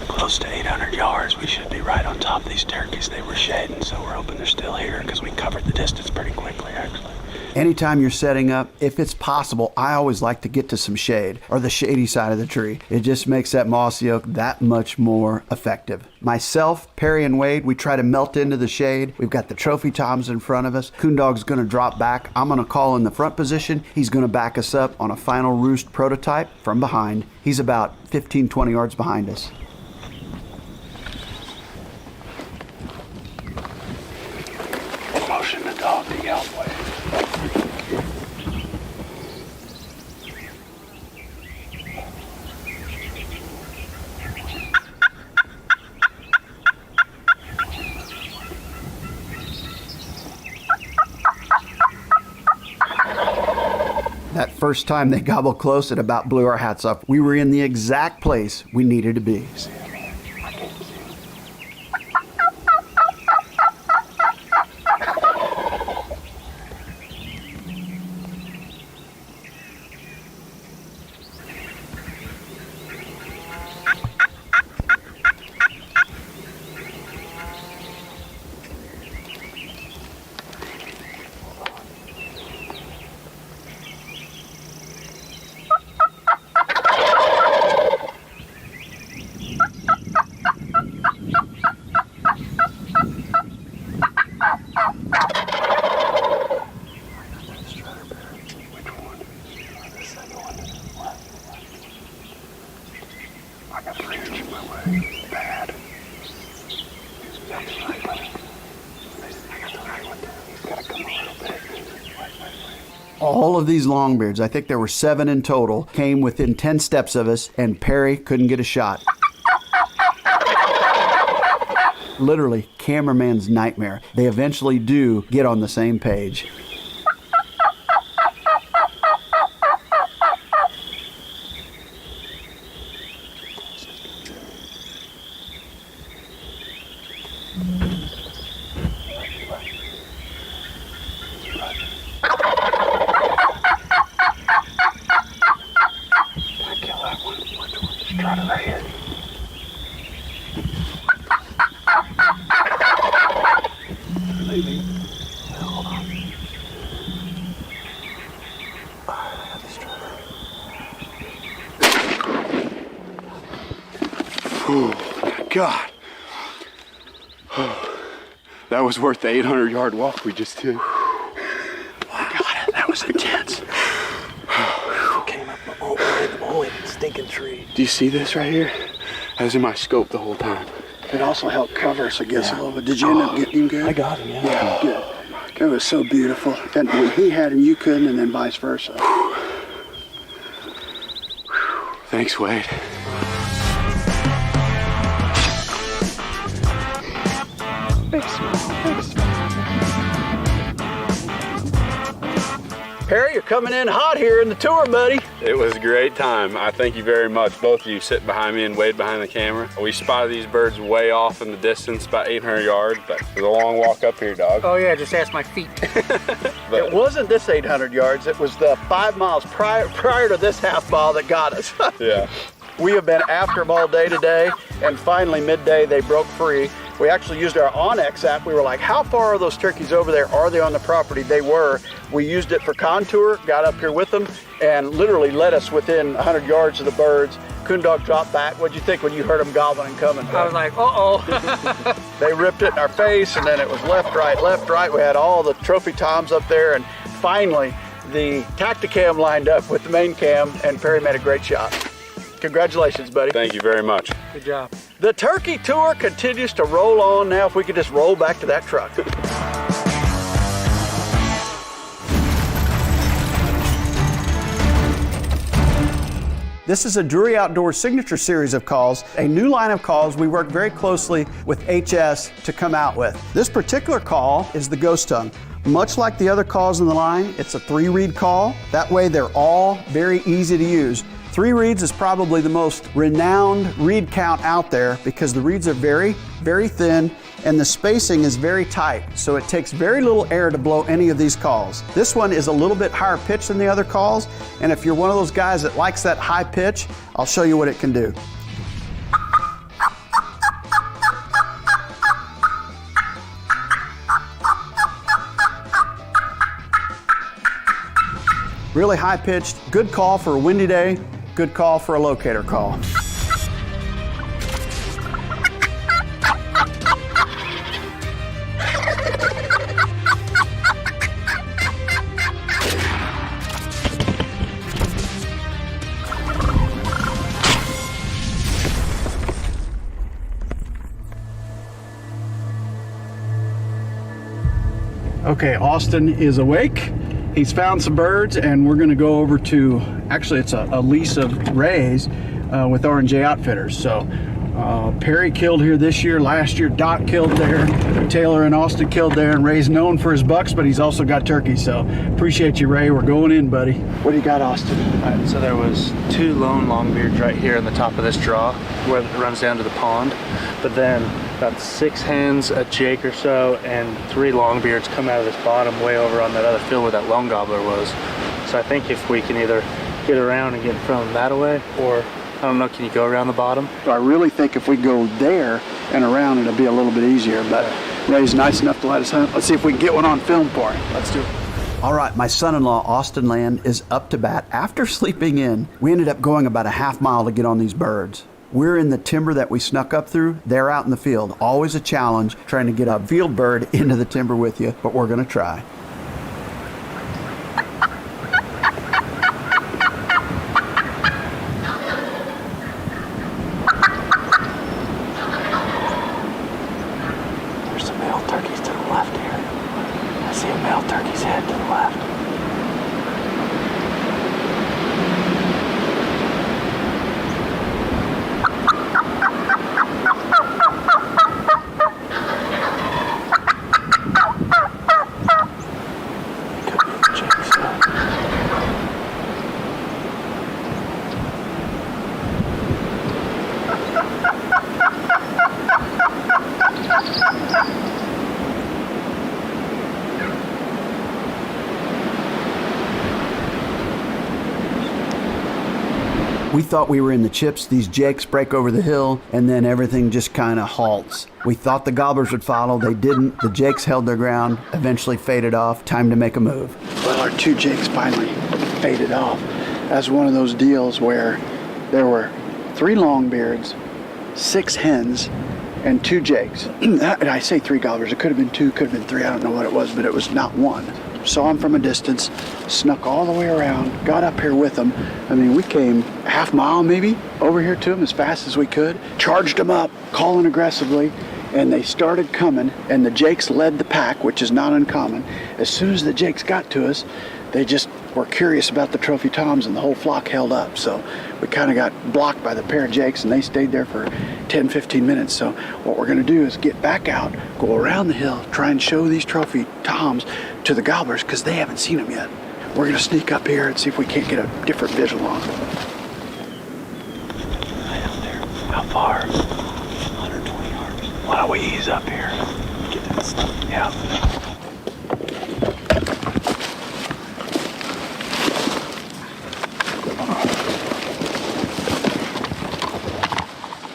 close to 800 yards. We should be right on top of these turkeys. They were shading, so we're hoping they're still here because we covered the distance pretty quickly, actually. Anytime you're setting up, if it's possible, I always like to get to some shade or the shady side of the tree. It just makes that mossy oak that much more effective. Myself, Perry, and Wade, we try to melt into the shade. We've got the trophy toms in front of us. Coondog's gonna drop back. I'm gonna call in the front position. He's gonna back us up on a final roost prototype from behind. He's about 15, 20 yards behind us. Motion the dog to yelp. That first time they gobbled close, it about blew our hats off. We were in the exact place we needed to be. All of these longbeards, I think there were 7 in total, came within 10 steps of us, and Perry couldn't get a shot. Literally, cameraman's nightmare. They eventually do get on the same page. Oh, God. Oh, that was worth the 800-yard walk we just did. God, that was intense. Came up only stinking tree. Do you see this right here? I was in my scope the whole time. It also helped cover us against a little bit. Did you end up getting him good? I got him, yeah. Yeah, good. It was so beautiful. And when he had him, you couldn't, and then vice versa. Thanks, Wade. Big smile, big smile. Perry, you're coming in hot here in the tour, buddy. It was a great time. I thank you very much, both of you sitting behind me and Wade behind the camera. We spotted these birds way off in the distance, about 800 yards, but it was a long walk up here, dog. Oh yeah, just ask my feet. It wasn't this 800 yards, it was the 5 miles prior to this half mile that got us. Yeah. We have been after them all day today, and finally midday they broke free. We actually used our Onyx app. We were like, how far are those turkeys over there? Are they on the property? They were. We used it for contour, got up here with them, and literally led us within 100 yards of the birds. Coon dog dropped back. What'd you think when you heard them gobbling and coming? I was like, uh-oh. They ripped it in our face, and then it was left, right, left, right. We had all the trophy toms up there, and finally the Tacticam lined up with the main cam, and Perry made a great shot. Congratulations, buddy. Thank you very much. Good job. The turkey tour continues to roll on now. If we could just roll back to that truck. This is a Drury Outdoors signature series of calls, a new line of calls we work very closely with HS to come out with. This particular call is the ghost tongue. Much like the other calls in the line, it's a 3-reed call. That way they're all very easy to use. 3 reeds is probably the most renowned reed count out there because the reeds are very, very thin and the spacing is very tight. So it takes very little air to blow any of these calls. This one is a little bit higher pitch than the other calls. And if you're one of those guys that likes that high pitch, I'll show you what it can do. Really high pitched, good call for a windy day. Good call for a locator call. Okay, Austin is awake. He's found some birds, and we're going to go over to, actually it's a lease of Ray's with R&J Outfitters. So Perry killed here this year. Last year Doc killed there. Taylor and Austin killed there, and Ray's known for his bucks, but he's also got turkeys. So appreciate you, Ray. We're going in, buddy. What do you got, Austin? All right, so there was 2 lone longbeards right here on the top of this draw where it runs down to the pond. But then about 6 hens, a jake or so, and 3 longbeards come out of this bottom way over on that other field where that lone gobbler was. So I think if we can either get around and get in front of them that way, or I don't know, can you go around the bottom? I really think if we go there and around, it'll be a little bit easier, but Ray's nice enough to let us hunt. Let's see if we can get one on film for him. Let's do it. All right, my son-in-law, Austin Land, is up to bat. After sleeping in, we ended up going about a half mile to get on these birds. We're in the timber that we snuck up through. They're out in the field. Always a challenge trying to get a field bird into the timber with you, but we're gonna try. There's some male turkeys to the left here. I see a male turkey's head to the left. We thought we were in the chips. These jakes break over the hill, and then everything just kind of halts. We thought the gobblers would follow. They didn't. The jakes held their ground, eventually faded off. Time to make a move. Well, our 2 jakes finally faded off. That's one of those deals where there were 3 longbeards, 6 hens, and 2 jakes. And I say 3 gobblers. It could have been 2, could have been 3. I don't know what it was, but it was not 1. Saw them from a distance, snuck all the way around, got up here with them. I mean, we came half mile maybe over here to them as fast as we could, charged them up, calling aggressively, and they started coming, and the jakes led the pack, which is not uncommon. As soon as the jakes got to us, they just were curious about the trophy toms, and the whole flock held up. So we kind of got blocked by the pair of jakes, and they stayed there for 10, 15 minutes. So what we're going to do is get back out, go around the hill, try and show these trophy toms to the gobblers, because they haven't seen them yet. We're gonna sneak up here and see if we can't get a different visual on them. How far? 120 yards. Why don't we ease up here? Get that stuff. Yeah.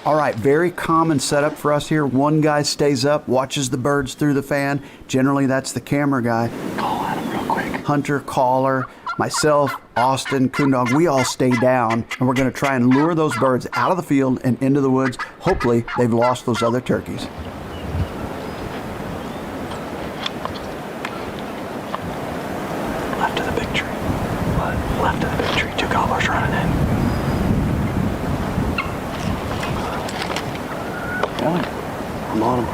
All right, very common setup for us here. One guy stays up, watches the birds through the fan. Generally, that's the camera guy. Call at him real quick. Hunter, caller, myself, Austin, Coondog, we all stay down, and we're gonna try and lure those birds out of the field and into the woods. Hopefully, they've lost those other turkeys. Left of the big tree. What? Left of the big tree. 2 gobblers running in. I'm on him.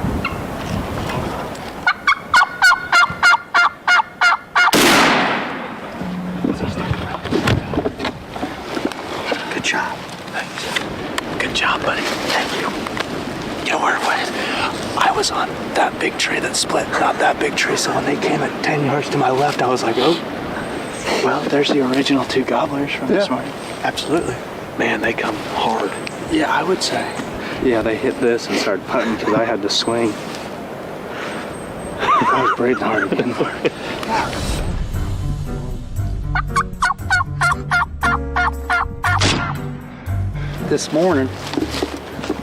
Good job. Thanks. Good job, buddy. Thank you. You know where it was? I was on that big tree that split, not that big tree. So when they came at 10 yards to my left, I was like, oh. Well, there's the original 2 gobblers from this morning. Absolutely. Man, they come hard. Yeah, I would say. Yeah, they hit this and started putting because I had to swing. I was breathing hard again. This morning,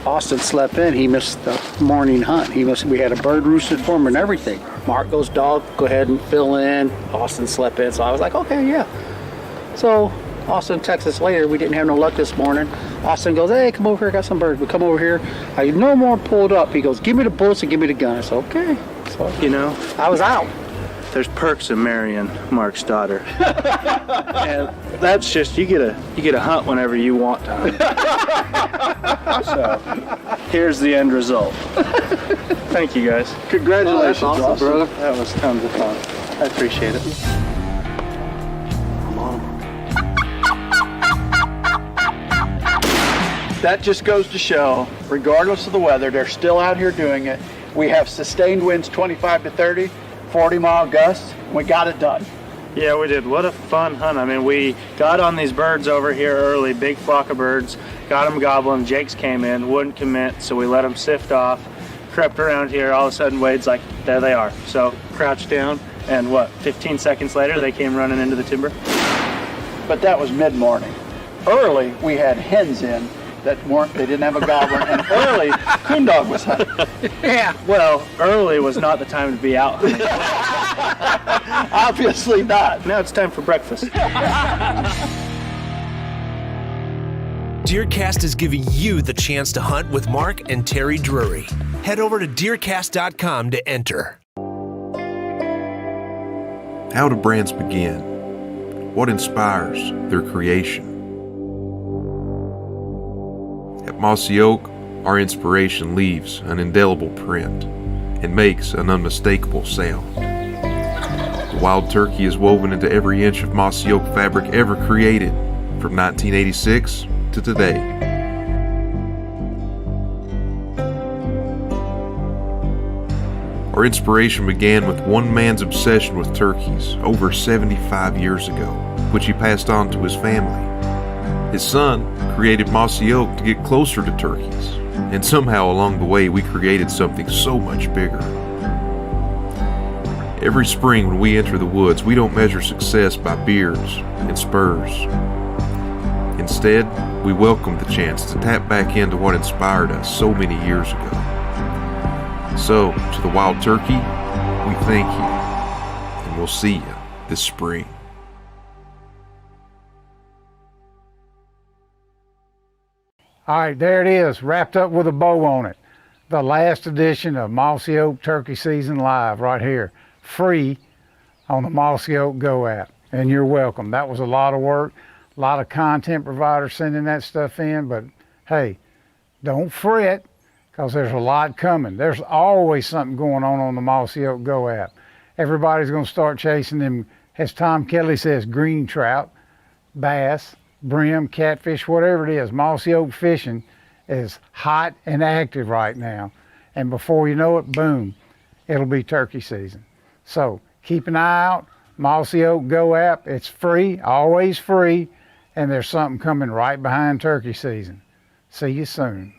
Austin slept in. He missed the morning hunt. We had a bird roosted for him and everything. Mark goes, dog, go ahead and fill in. Austin slept in, so I was like, okay, yeah. So Austin texted us later. We didn't have no luck this morning. Austin goes, hey, come over here, I got some birds. We come over here. I no more pulled up. He goes, give me the bullets and give me the gun. I said, okay. So, you know, I was out. There's perks in marrying Mark's daughter. And that's just, you get a hunt whenever you want to hunt. So here's the end result. Thank you guys. Congratulations, awesome, Austin. brother. That was tons of fun. I appreciate it. That just goes to show, regardless of the weather, they're still out here doing it. We have sustained winds 25 to 30, 40-mile gusts. We got it done. Yeah, we did. What a fun hunt. I mean, we got on these birds over here early, big flock of birds, got them gobbling. Jakes came in, wouldn't commit, so we let them sift off, crept around here. All of a sudden, Wade's like, there they are. So crouched down, and 15 seconds later, they came running into the timber. But that was mid-morning. Early, we had hens in that they didn't have a gobbler, and early, Coondog was hunting. Yeah. Well, early was not the time to be out hunting. Obviously not. Now it's time for breakfast. Deercast is giving you the chance to hunt with Mark and Terry Drury. Head over to deercast.com to enter. How do brands begin? What inspires their creation? At Mossy Oak, our inspiration leaves an indelible print and makes an unmistakable sound. The wild turkey is woven into every inch of Mossy Oak fabric ever created, from 1986 to today. Our inspiration began with one man's obsession with turkeys over 75 years ago, which he passed on to his family. His son created Mossy Oak to get closer to turkeys, and somehow along the way we created something so much bigger. Every spring when we enter the woods, we don't measure success by beards and spurs. Instead, we welcome the chance to tap back into what inspired us so many years ago. So, to the wild turkey, we thank you, and we'll see you this spring. All right, there it is, wrapped up with a bow on it. The last edition of Mossy Oak Turkey Season Live right here, free on the Mossy Oak GO app. And you're welcome. That was a lot of work, a lot of content providers sending that stuff in, but hey, don't fret, because there's a lot coming. There's always something going on the Mossy Oak GO app. Everybody's going to start chasing them, as Tom Kelly says, green trout, bass, brim, catfish, whatever it is. Mossy Oak fishing is hot and active right now. And before you know it, boom, it'll be turkey season. So keep an eye out, Mossy Oak GO App. It's free, always free, and there's something coming right behind turkey season. See you soon.